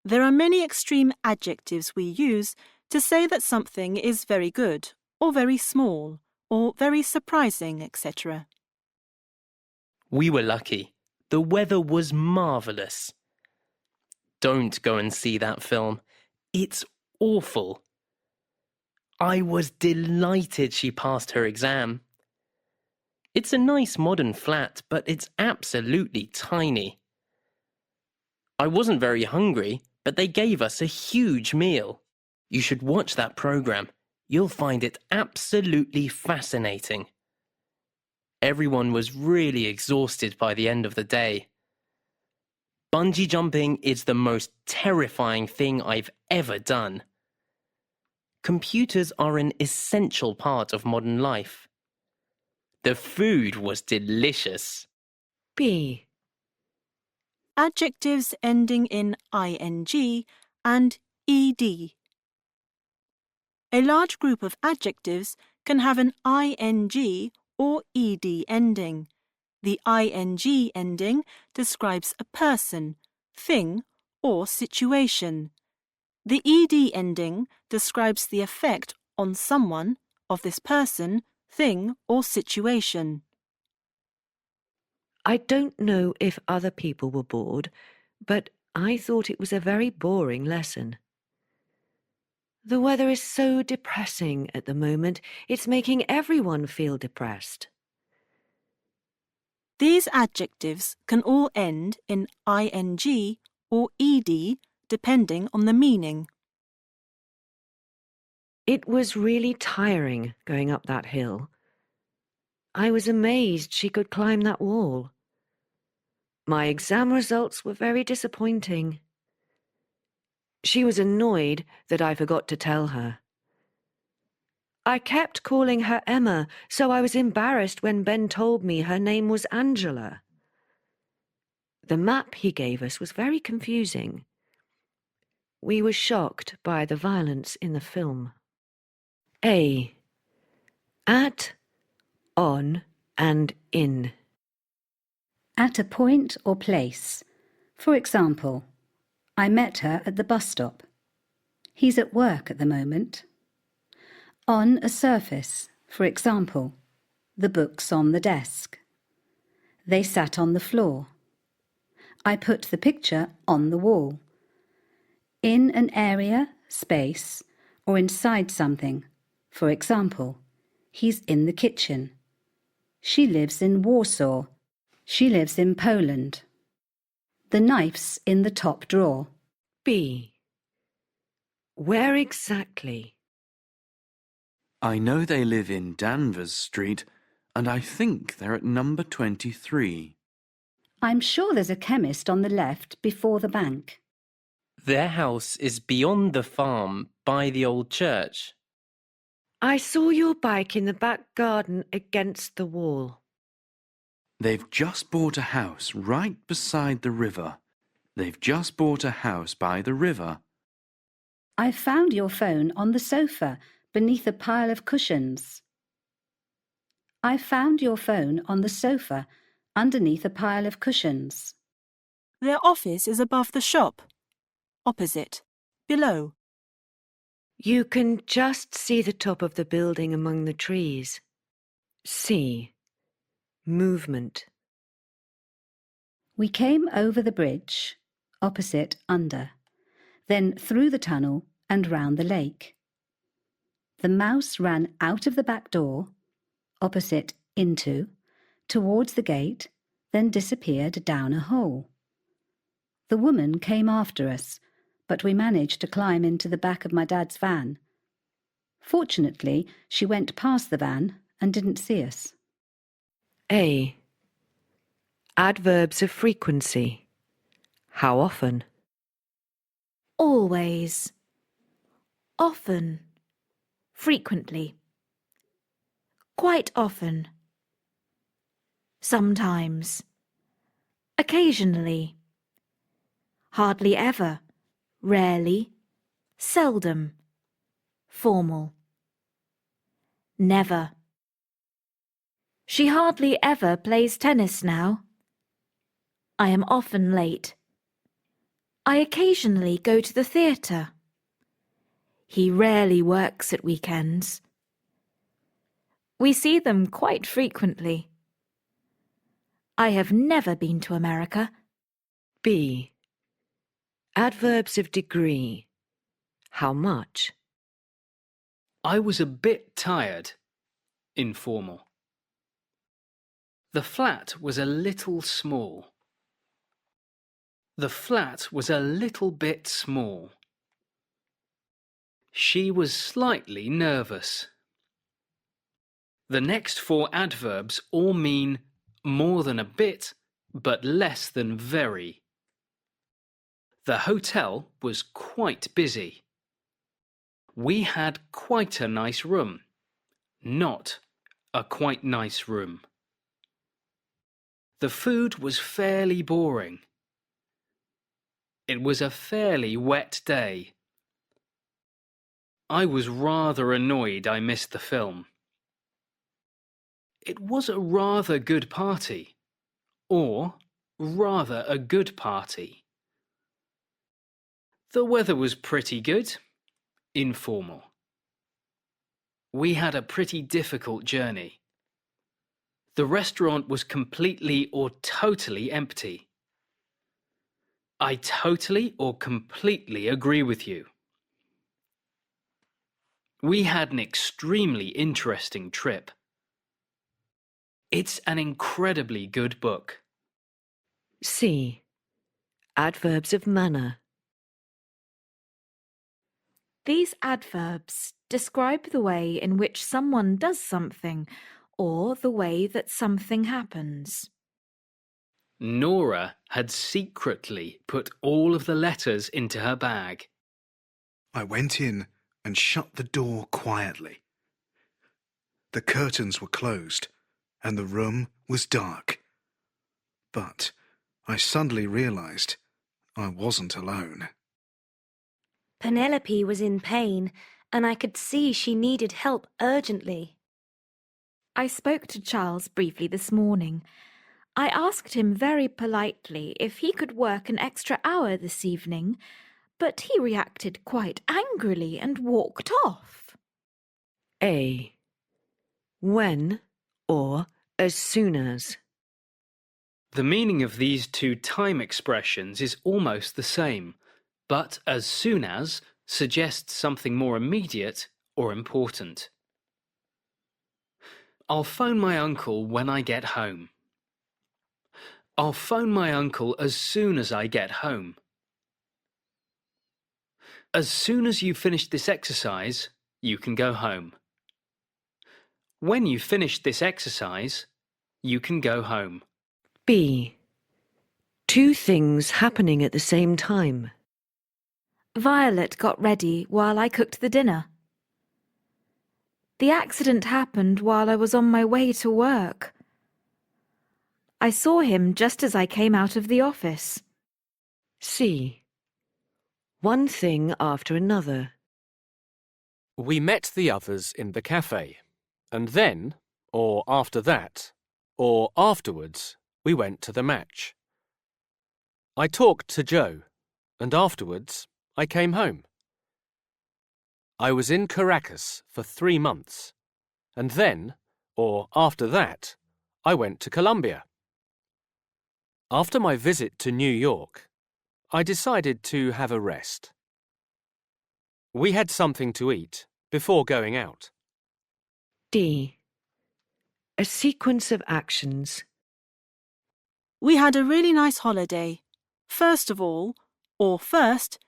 There are many extreme adjectives we use to say that something is very good, or very small, or very surprising, etc. We were lucky. The weather was marvellous. Don't go and see that film. It's awful. I was delighted she passed her exam. It's a nice modern flat, but it's absolutely tiny. I wasn't very hungry, but they gave us a huge meal. You should watch that program. You'll find it absolutely fascinating. Everyone was really exhausted by the end of the day. Bungee jumping is the most terrifying thing I've ever done. Computers are an essential part of modern life. The food was delicious. B. Adjectives ending in ing and ed. A large group of adjectives can have an ing or ed ending. The ing ending describes a person, thing, or situation. The ed ending describes the effect on someone of this person, thing, or situation. I don't know if other people were bored, but I thought it was a very boring lesson. The weather is so depressing at the moment, it's making everyone feel depressed. These adjectives can all end in ing or ed depending on the meaning. It was really tiring going up that hill. I was amazed she could climb that wall. My exam results were very disappointing. She was annoyed that I forgot to tell her. I kept calling her Emma, so I was embarrassed when Ben told me her name was Angela. The map he gave us was very confusing. We were shocked by the violence in the film. A. At, on, and in. At a point or place. For example, I met her at the bus stop. He's at work at the moment. On a surface. For example, the books on the desk. They sat on the floor. I put the picture on the wall. In an area, space, or inside something. For example, he's in the kitchen. She lives in Warsaw. She lives in Poland. The knife's in the top drawer. B. Where exactly? I know they live in Danvers Street, and I think they're at number 23. I'm sure there's a chemist on the left before the bank. Their house is beyond the farm by the old church. I saw your bike in the back garden against the wall. They've just bought a house right beside the river. They've just bought a house by the river. I found your phone on the sofa beneath a pile of cushions. I found your phone on the sofa underneath a pile of cushions. Their office is above the shop. Opposite. Below. You can just see the top of the building among the trees. See. Movement. We came over the bridge, opposite under, then through the tunnel and round the lake. The mouse ran out of the back door, opposite into, towards the gate, then disappeared down a hole. The woman came after us, but we managed to climb into the back of my dad's van. Fortunately, she went past the van and didn't see us. A. Adverbs of frequency. How often? Always. Often. Frequently. Quite often. Sometimes. Occasionally. Hardly ever. Rarely. Seldom. Formal. Never. She hardly ever plays tennis now. I am often late. I occasionally go to the theatre. He rarely works at weekends. We see them quite frequently. I have never been to America. B. Adverbs of degree. How much? I was a bit tired. Informal. The flat was a little small. The flat was a little bit small. She was slightly nervous. The next four adverbs all mean more than a bit, but less than very. The hotel was quite busy. We had quite a nice room, not a quite nice room. The food was fairly boring. It was a fairly wet day. I was rather annoyed I missed the film. It was a rather good party, or rather a good party. The weather was pretty good. Informal. We had a pretty difficult journey. The restaurant was completely or totally empty. I totally or completely agree with you. We had an extremely interesting trip. It's an incredibly good book. C. Adverbs of manner. These adverbs describe the way in which someone does something or the way that something happens. Nora had secretly put all of the letters into her bag. I went in and shut the door quietly. The curtains were closed and the room was dark. But I suddenly realized I wasn't alone. Penelope was in pain, and I could see she needed help urgently. I spoke to Charles briefly this morning. I asked him very politely if he could work an extra hour this evening, but he reacted quite angrily and walked off. A. When or as soon as. The meaning of these two time expressions is almost the same, but as soon as suggests something more immediate or important. I'll phone my uncle when I get home. I'll phone my uncle as soon as I get home. As soon as you finish this exercise, you can go home. When you've finished this exercise, you can go home. B. Two things happening at the same time. Violet got ready while I cooked the dinner. The accident happened while I was on my way to work. I saw him just as I came out of the office. C. One thing after another. We met the others in the cafe, and then, or after that, or afterwards, we went to the match. I talked to Joe, and afterwards, I came home. I was in Caracas for 3 months, and then, or after that, I went to Colombia. After my visit to New York, I decided to have a rest. We had something to eat before going out. D. A sequence of actions. We had a really nice holiday. First of all, or first,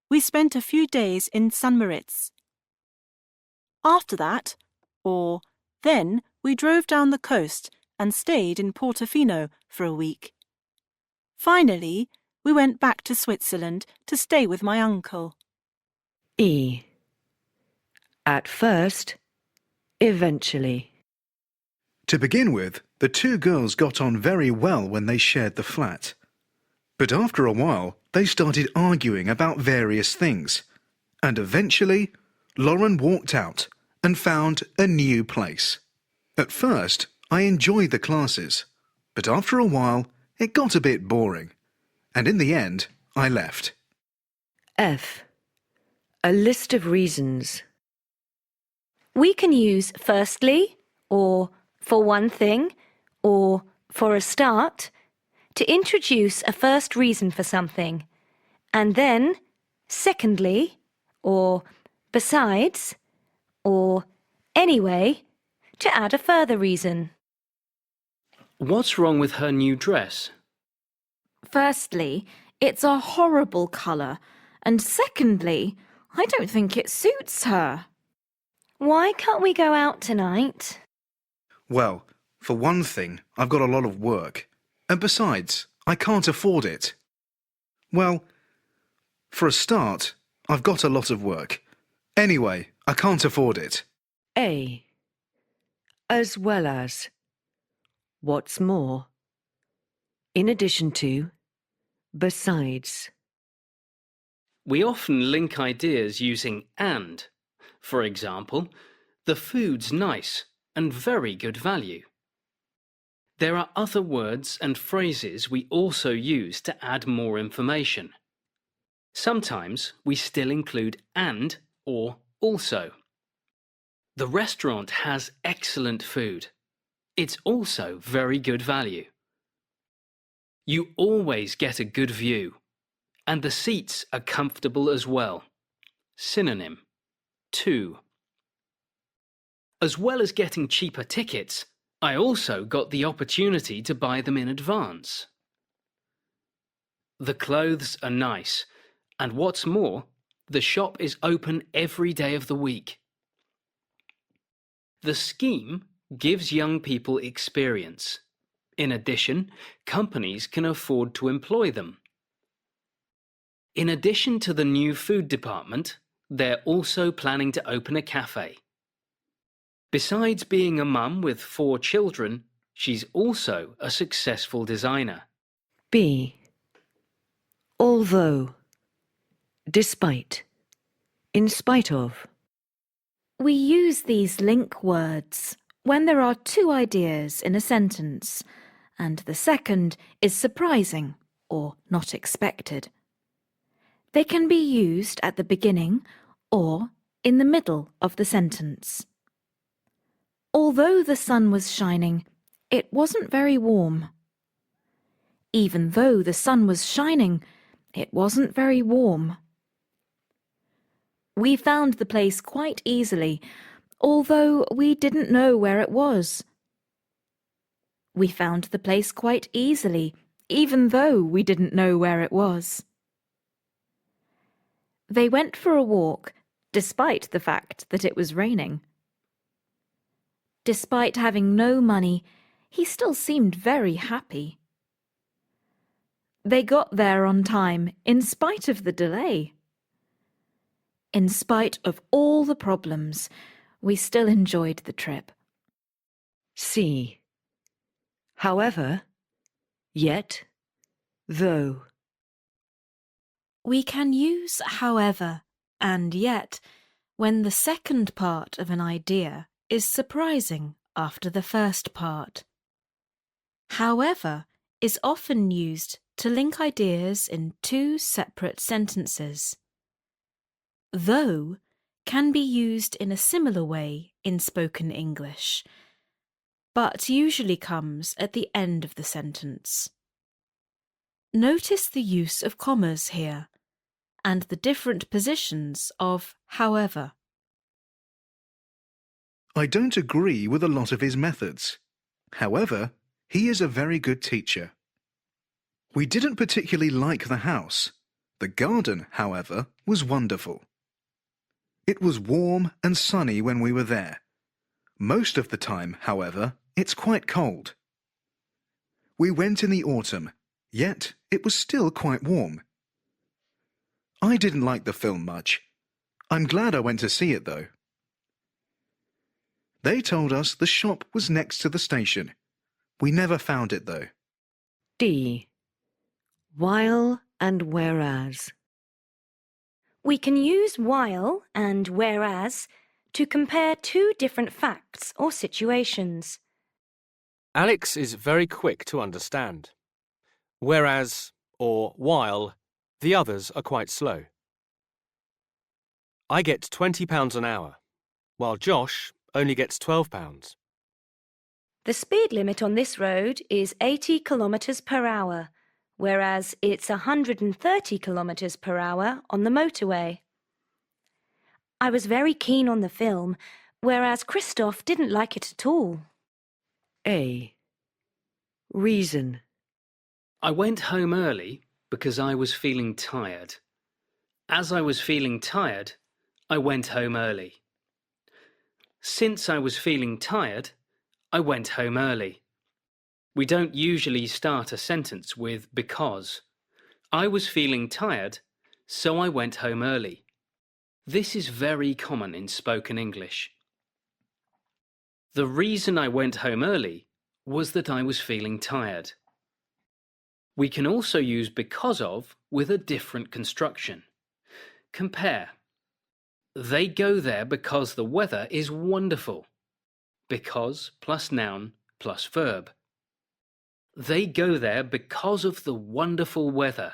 we spent a few days in San Moritz. After that, or then, we drove down the coast and stayed in Portofino for a week. Finally, we went back to Switzerland to stay with my uncle. E. At first, eventually. To begin with, the two girls got on very well when they shared the flat. But after a while, they started arguing about various things. And eventually, Lauren walked out and found a new place. At first, I enjoyed the classes, but after a while, it got a bit boring. And in the end, I left. F. A list of reasons. We can use firstly, or for one thing, or for a start, to introduce a first reason for something, and then secondly, or besides, or anyway, to add a further reason. What's wrong with her new dress? Firstly, it's a horrible colour, and secondly, I don't think it suits her. Why can't we go out tonight? Well, for one thing, I've got a lot of work. And besides, I can't afford it. Well, for a start, I've got a lot of work. Anyway, I can't afford it. A. As well as. What's more. In addition to. Besides. We often link ideas using and. For example, the food's nice and very good value. There are other words and phrases we also use to add more information. Sometimes we still include and or also. The restaurant has excellent food. It's also very good value. You always get a good view, and the seats are comfortable as well. Synonym, to. As well as getting cheaper tickets, I also got the opportunity to buy them in advance. The clothes are nice, and what's more, the shop is open every day of the week. The scheme gives young people experience. In addition, companies can afford to employ them. In addition to the new food department, they're also planning to open a cafe. Besides being a mum with 4 children, she's also a successful designer. B. Although. Despite. In spite of. We use these link words when there are 2 ideas in a sentence, and the second is surprising or not expected. They can be used at the beginning or in the middle of the sentence. Although the sun was shining, it wasn't very warm. Even though the sun was shining, it wasn't very warm. We found the place quite easily, although we didn't know where it was. We found the place quite easily, even though we didn't know where it was. They went for a walk, despite the fact that it was raining. Despite having no money, he still seemed very happy. They got there on time in spite of the delay. In spite of all the problems, we still enjoyed the trip. C. However, yet, though. We can use however and yet when the second part of an idea is surprising after the first part. However is often used to link ideas in two separate sentences. Though can be used in a similar way in spoken English, but usually comes at the end of the sentence. Notice the use of commas here, and the different positions of however. I don't agree with a lot of his methods. However, he is a very good teacher. We didn't particularly like the house. The garden, however, was wonderful. It was warm and sunny when we were there. Most of the time, however, it's quite cold. We went in the autumn, yet it was still quite warm. I didn't like the film much. I'm glad I went to see it, though. They told us the shop was next to the station. We never found it, though. D. While and whereas. We can use while and whereas to compare two different facts or situations. Alex is very quick to understand. Whereas, or while, the others are quite slow. I get £20 an hour, while Josh only gets £12. The speed limit on this road is 80 kilometres per hour, whereas it's 130 kilometres per hour on the motorway. I was very keen on the film, whereas Christoph didn't like it at all. A. Reason. I went home early because I was feeling tired. As I was feeling tired, I went home early. Since I was feeling tired, I went home early. We don't usually start a sentence with because. I was feeling tired, so I went home early. This is very common in spoken English. The reason I went home early was that I was feeling tired. We can also use because of with a different construction. Compare. They go there because the weather is wonderful. Because plus noun plus verb. They go there because of the wonderful weather.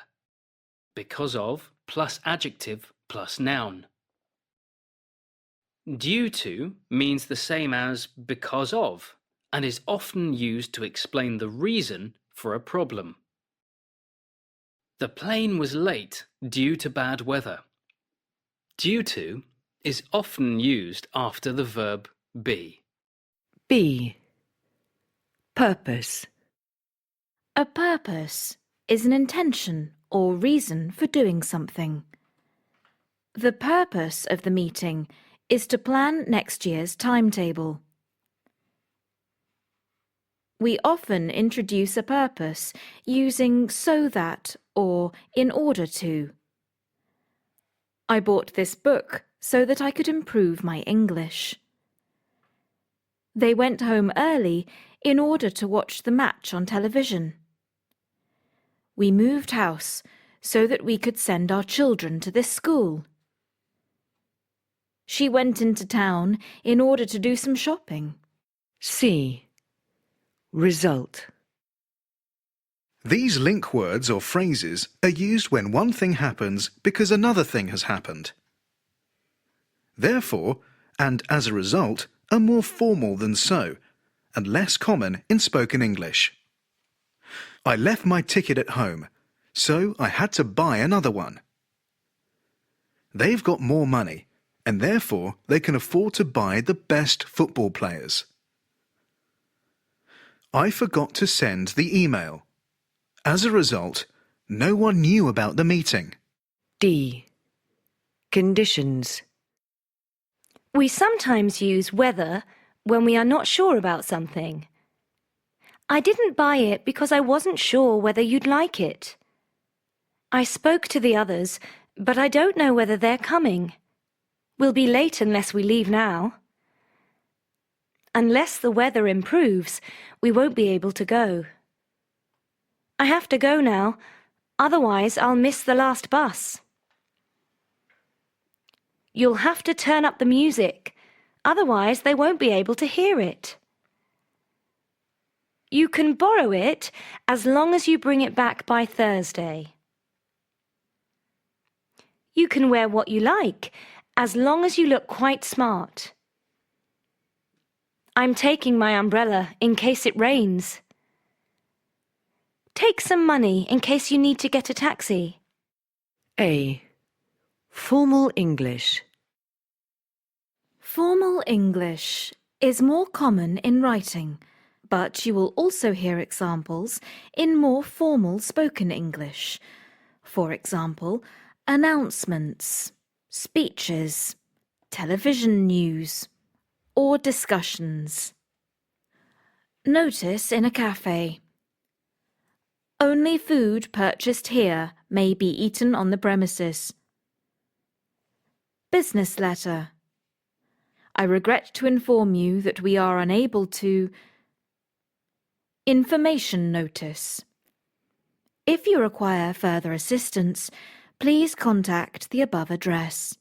Because of plus adjective plus noun. Due to means the same as because of and is often used to explain the reason for a problem. The plane was late due to bad weather. Due to is often used after the verb be. B. Purpose. A purpose is an intention or reason for doing something. The purpose of the meeting is to plan next year's timetable. We often introduce a purpose using so that or in order to. I bought this book so that I could improve my English. They went home early in order to watch the match on television. We moved house so that we could send our children to this school. She went into town in order to do some shopping. C. Result. These link words or phrases are used when one thing happens because another thing has happened. Therefore, and as a result, are more formal than so, and less common in spoken English. I left my ticket at home, so I had to buy another one. They've got more money, and therefore they can afford to buy the best football players. I forgot to send the email. As a result, no one knew about the meeting. D. Conditions. We sometimes use whether when we are not sure about something. I didn't buy it because I wasn't sure whether you'd like it. I spoke to the others, but I don't know whether they're coming. We'll be late unless we leave now. Unless the weather improves, we won't be able to go. I have to go now, otherwise I'll miss the last bus. You'll have to turn up the music, otherwise they won't be able to hear it. You can borrow it as long as you bring it back by Thursday. You can wear what you like, as long as you look quite smart. I'm taking my umbrella in case it rains. Take some money in case you need to get a taxi. A. Formal English. Formal English is more common in writing, but you will also hear examples in more formal spoken English. For example, announcements, speeches, television news, or discussions. Notice in a cafe. Only food purchased here may be eaten on the premises. Business letter. I regret to inform you that we are unable to. Information notice. If you require further assistance, please contact the above address.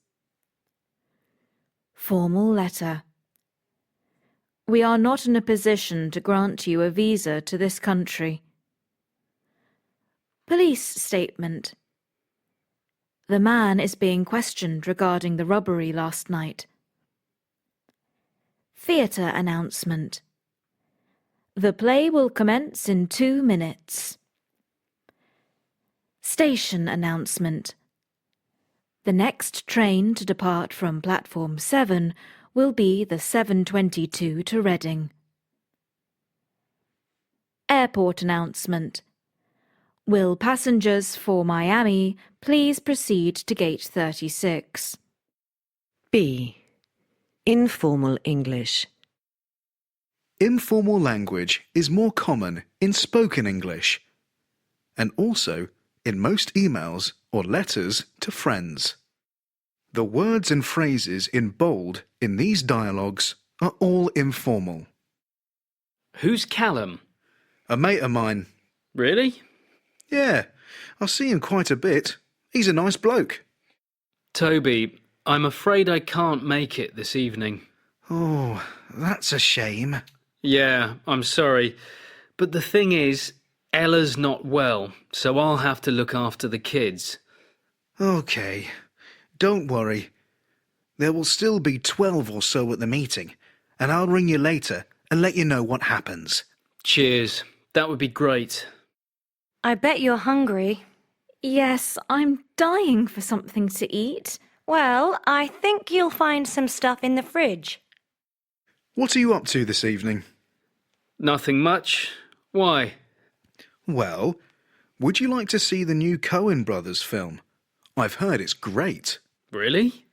Formal letter. We are not in a position to grant you a visa to this country. Police statement. The man is being questioned regarding the robbery last night. Theatre announcement. The play will commence in 2 minutes. Station announcement. The next train to depart from platform 7 will be the 7:22 to Reading. Airport announcement. Will passengers for Miami please proceed to gate 36? B. Informal English. Informal language is more common in spoken English and also in most emails or letters to friends. The words and phrases in bold in these dialogues are all informal. Who's Callum? A mate of mine. Really? Yeah, I see him quite a bit. He's a nice bloke. Toby, I'm afraid I can't make it this evening. Oh, that's a shame. Yeah, I'm sorry. But the thing is, Ella's not well, so I'll have to look after the kids. OK, don't worry. There will still be 12 or so at the meeting, and I'll ring you later and let you know what happens. Cheers. That would be great. I bet you're hungry. Yes, I'm dying for something to eat. Well, I think you'll find some stuff in the fridge. What are you up to this evening? Nothing much. Why? Well, would you like to see the new Coen brothers film? I've heard it's great. Really?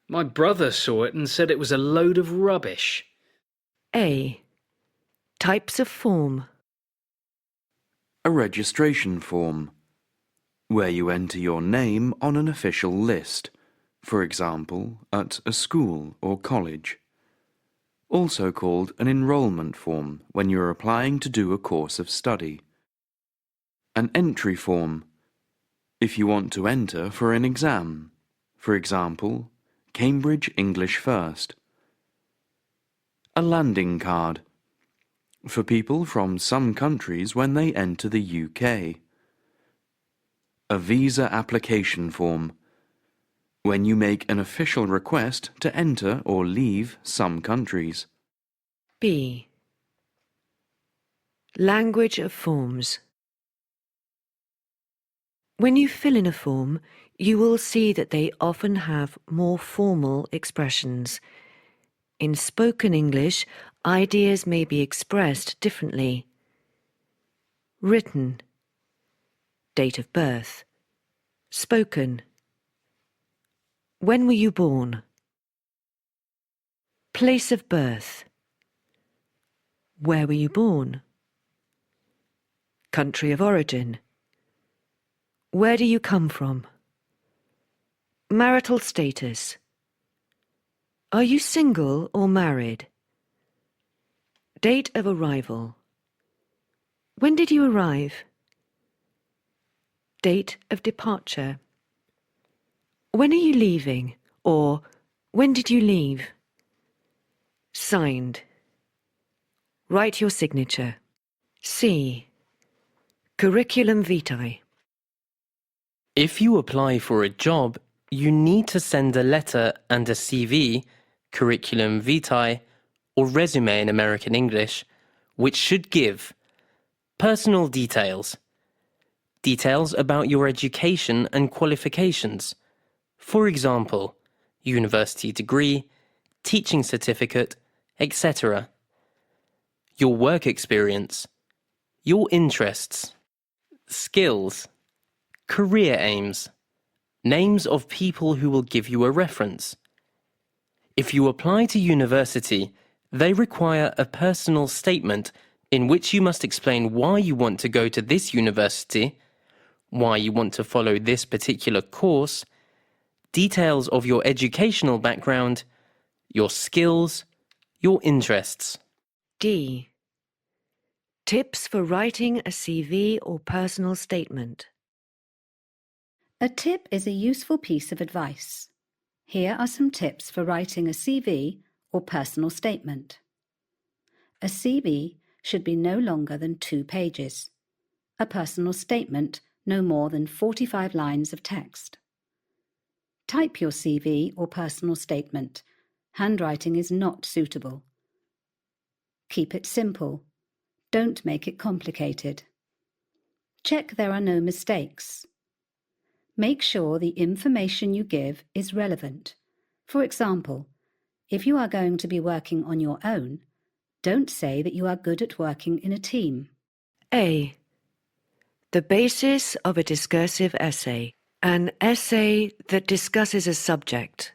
My brother saw it and said it was a load of rubbish. A. Types of form. A registration form, where you enter your name on an official list, for example, at a school or college. Also called an enrolment form when you're applying to do a course of study. An entry form, if you want to enter for an exam, for example, Cambridge English First. A landing card, for people from some countries when they enter the UK. A visa application form, when you make an official request to enter or leave some countries. B. Language of forms. When you fill in a form, you will see that they often have more formal expressions. In spoken English, ideas may be expressed differently. Written. Date of birth. Spoken. When were you born? Place of birth. Where were you born? Country of origin. Where do you come from? Marital status. Are you single or married? Date of arrival. When did you arrive? Date of departure. When are you leaving? Or when did you leave? Signed. Write your signature. C. Curriculum vitae. If you apply for a job, you need to send a letter and a CV, curriculum vitae, or resume in American English, which should give personal details, details about your education and qualifications. For example, university degree, teaching certificate, etc. Your work experience, your interests, skills, career aims, names of people who will give you a reference. If you apply to university, they require a personal statement in which you must explain why you want to go to this university, why you want to follow this particular course, details of your educational background, your skills, your interests. D. Tips for writing a CV or personal statement. A tip is a useful piece of advice. Here are some tips for writing a CV or personal statement. A CV should be no longer than 2 pages. A personal statement no more than 45 lines of text. Type your CV or personal statement. Handwriting is not suitable. Keep it simple. Don't make it complicated. Check there are no mistakes. Make sure the information you give is relevant. For example, if you are going to be working on your own, don't say that you are good at working in a team. A. The basis of a discursive essay. An essay that discusses a subject.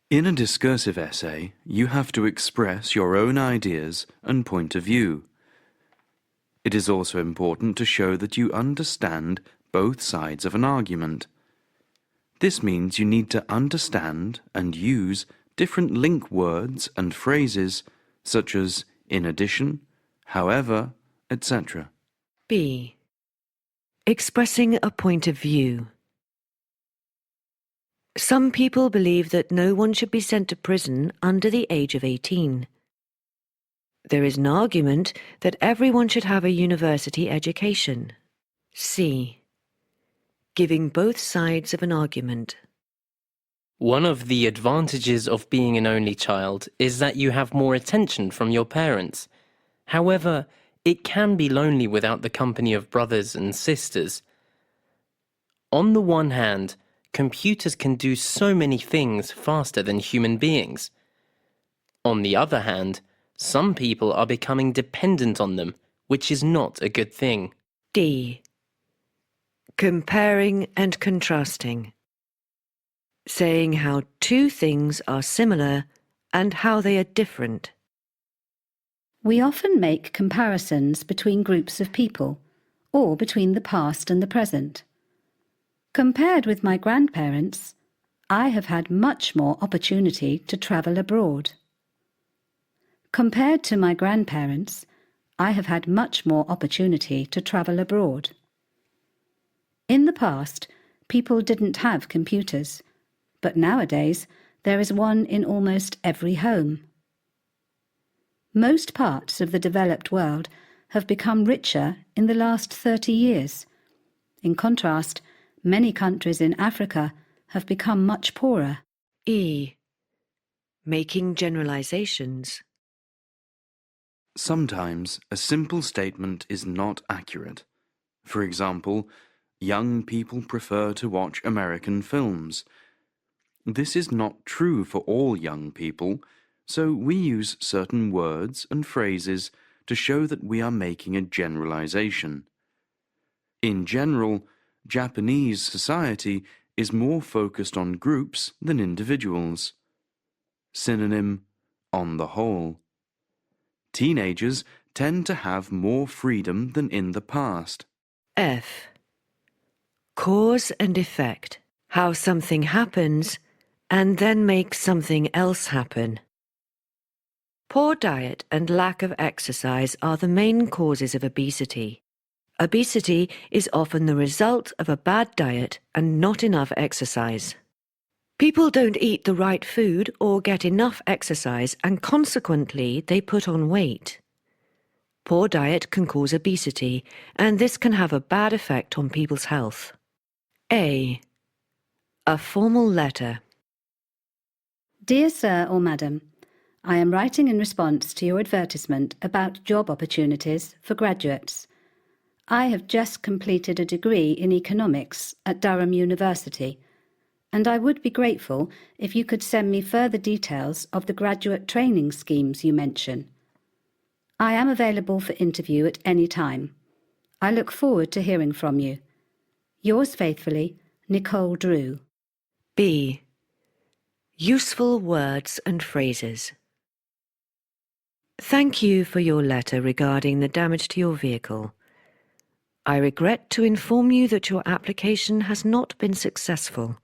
In a discursive essay, you have to express your own ideas and point of view. It is also important to show that you understand both sides of an argument. This means you need to understand and use different link words and phrases such as in addition, however, etc. B. Expressing a point of view. Some people believe that no one should be sent to prison under the age of 18. There is an argument that everyone should have a university education. C. Giving both sides of an argument. One of the advantages of being an only child is that you have more attention from your parents. However, it can be lonely without the company of brothers and sisters. On the one hand, computers can do so many things faster than human beings. On the other hand, some people are becoming dependent on them, which is not a good thing. D. Comparing and contrasting. Saying how 2 things are similar and how they are different. We often make comparisons between groups of people, or between the past and the present. Compared with my grandparents, I have had much more opportunity to travel abroad. Compared to my grandparents, I have had much more opportunity to travel abroad. In the past, people didn't have computers, but nowadays there is one in almost every home. Most parts of the developed world have become richer in the last 30 years. In contrast, many countries in Africa have become much poorer. E. Making generalizations. Sometimes a simple statement is not accurate. For example, young people prefer to watch American films. This is not true for all young people, so we use certain words and phrases to show that we are making a generalization. In general, Japanese society is more focused on groups than individuals. Synonym, on the whole. Teenagers tend to have more freedom than in the past. F. Cause and effect. How something happens and then makes something else happen. Poor diet and lack of exercise are the main causes of obesity. Obesity is often the result of a bad diet and not enough exercise. People don't eat the right food or get enough exercise, and consequently they put on weight. Poor diet can cause obesity, and this can have a bad effect on people's health. A. A formal letter. Dear Sir or Madam, I am writing in response to your advertisement about job opportunities for graduates. I have just completed a degree in economics at Durham University, and I would be grateful if you could send me further details of the graduate training schemes you mention. I am available for interview at any time. I look forward to hearing from you. Yours faithfully, Nicole Drew. B. Useful words and phrases. Thank you for your letter regarding the damage to your vehicle. I regret to inform you that your application has not been successful.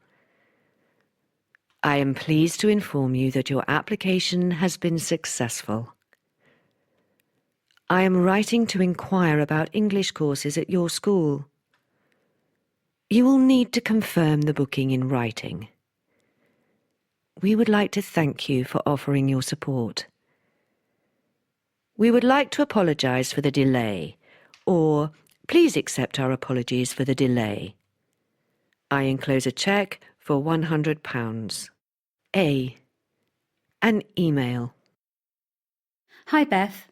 I am pleased to inform you that your application has been successful. I am writing to inquire about English courses at your school. You will need to confirm the booking in writing. We would like to thank you for offering your support. We would like to apologise for the delay, or please accept our apologies for the delay. I enclose a cheque for £100. A. An email. Hi Beth.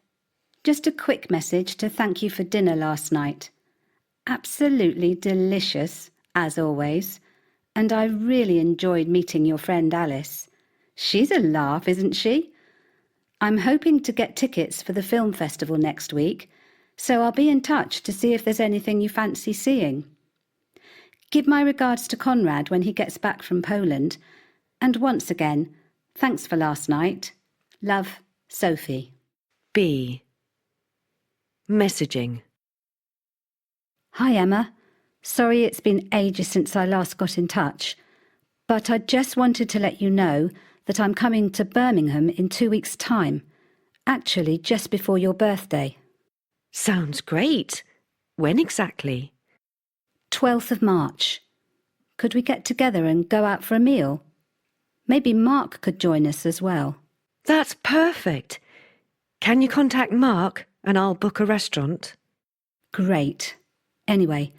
Just a quick message to thank you for dinner last night. Absolutely delicious, as always, and I really enjoyed meeting your friend Alice. She's a laugh, isn't she? I'm hoping to get tickets for the film festival next week, so I'll be in touch to see if there's anything you fancy seeing. Give my regards to Conrad when he gets back from Poland, and once again, thanks for last night. Love, Sophie. B. Messaging. Hi Emma. Sorry it's been ages since I last got in touch, but I just wanted to let you know that I'm coming to Birmingham in 2 weeks' time, actually just before your birthday. Sounds great. When exactly? 12th of March. Could we get together and go out for a meal? Maybe Mark could join us as well. That's perfect. Can you contact Mark and I'll book a restaurant? Great. Anyway,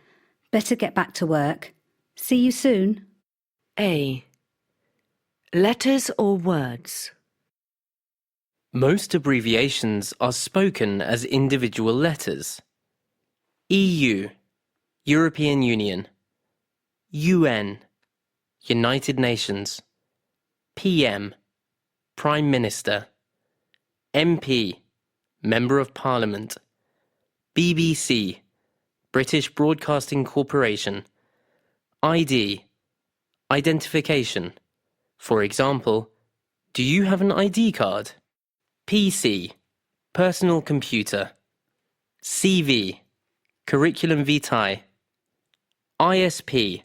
better get back to work. See you soon. A. Letters or words. Most abbreviations are spoken as individual letters. EU, European Union. UN, United Nations. PM, Prime Minister. MP, Member of Parliament. BBC, British Broadcasting Corporation. ID, identification. For example, do you have an ID card? PC, personal computer. CV, curriculum vitae. ISP,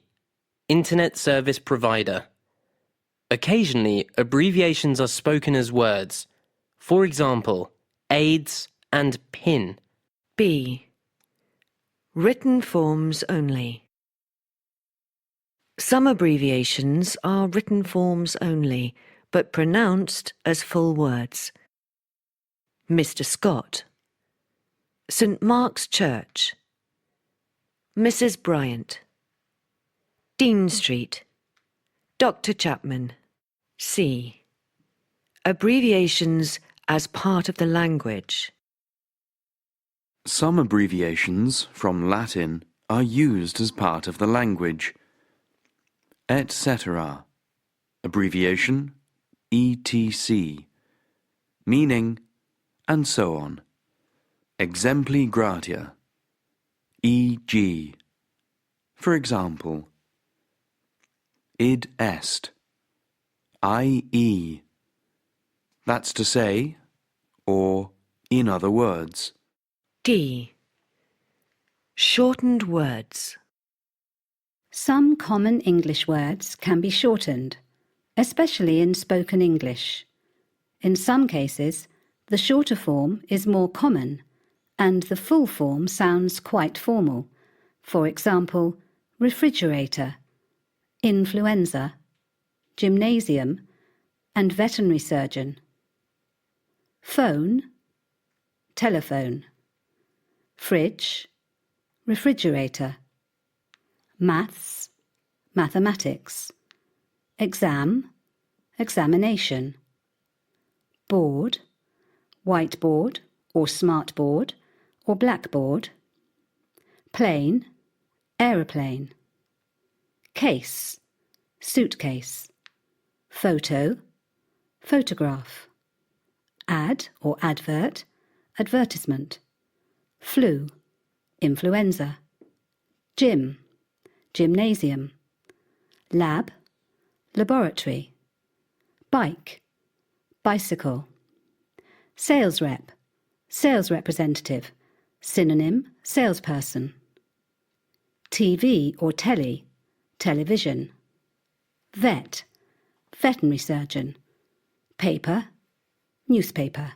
internet service provider. Occasionally, abbreviations are spoken as words. For example, AIDS and PIN. B. Written forms only. Some abbreviations are written forms only, but pronounced as full words. Mr. Scott. St. Mark's Church. Mrs. Bryant. Dean Street. Dr. Chapman. C. Abbreviations as part of the language. Some abbreviations from Latin are used as part of the language. Etc. Abbreviation ETC. Meaning, and so on. Exempli gratia. E.g. For example, id est. I.e. That's to say, or In other words, D. Shortened words. Some common English words can be shortened, especially in spoken English. In some cases, the shorter form is more common, and the full form sounds quite formal. For example, refrigerator, influenza, gymnasium, and veterinary surgeon. Phone, telephone. Fridge, refrigerator. Maths, mathematics. Exam, examination. Board, whiteboard or smartboard or blackboard. Plane, aeroplane. Case, suitcase. Photo, photograph. Ad or advert, advertisement. Flu, influenza. Gym, gymnasium. Lab, laboratory. Bike, bicycle. Sales rep, sales representative. Synonym, salesperson. TV or telly, television. Vet, veterinary surgeon. Paper, newspaper.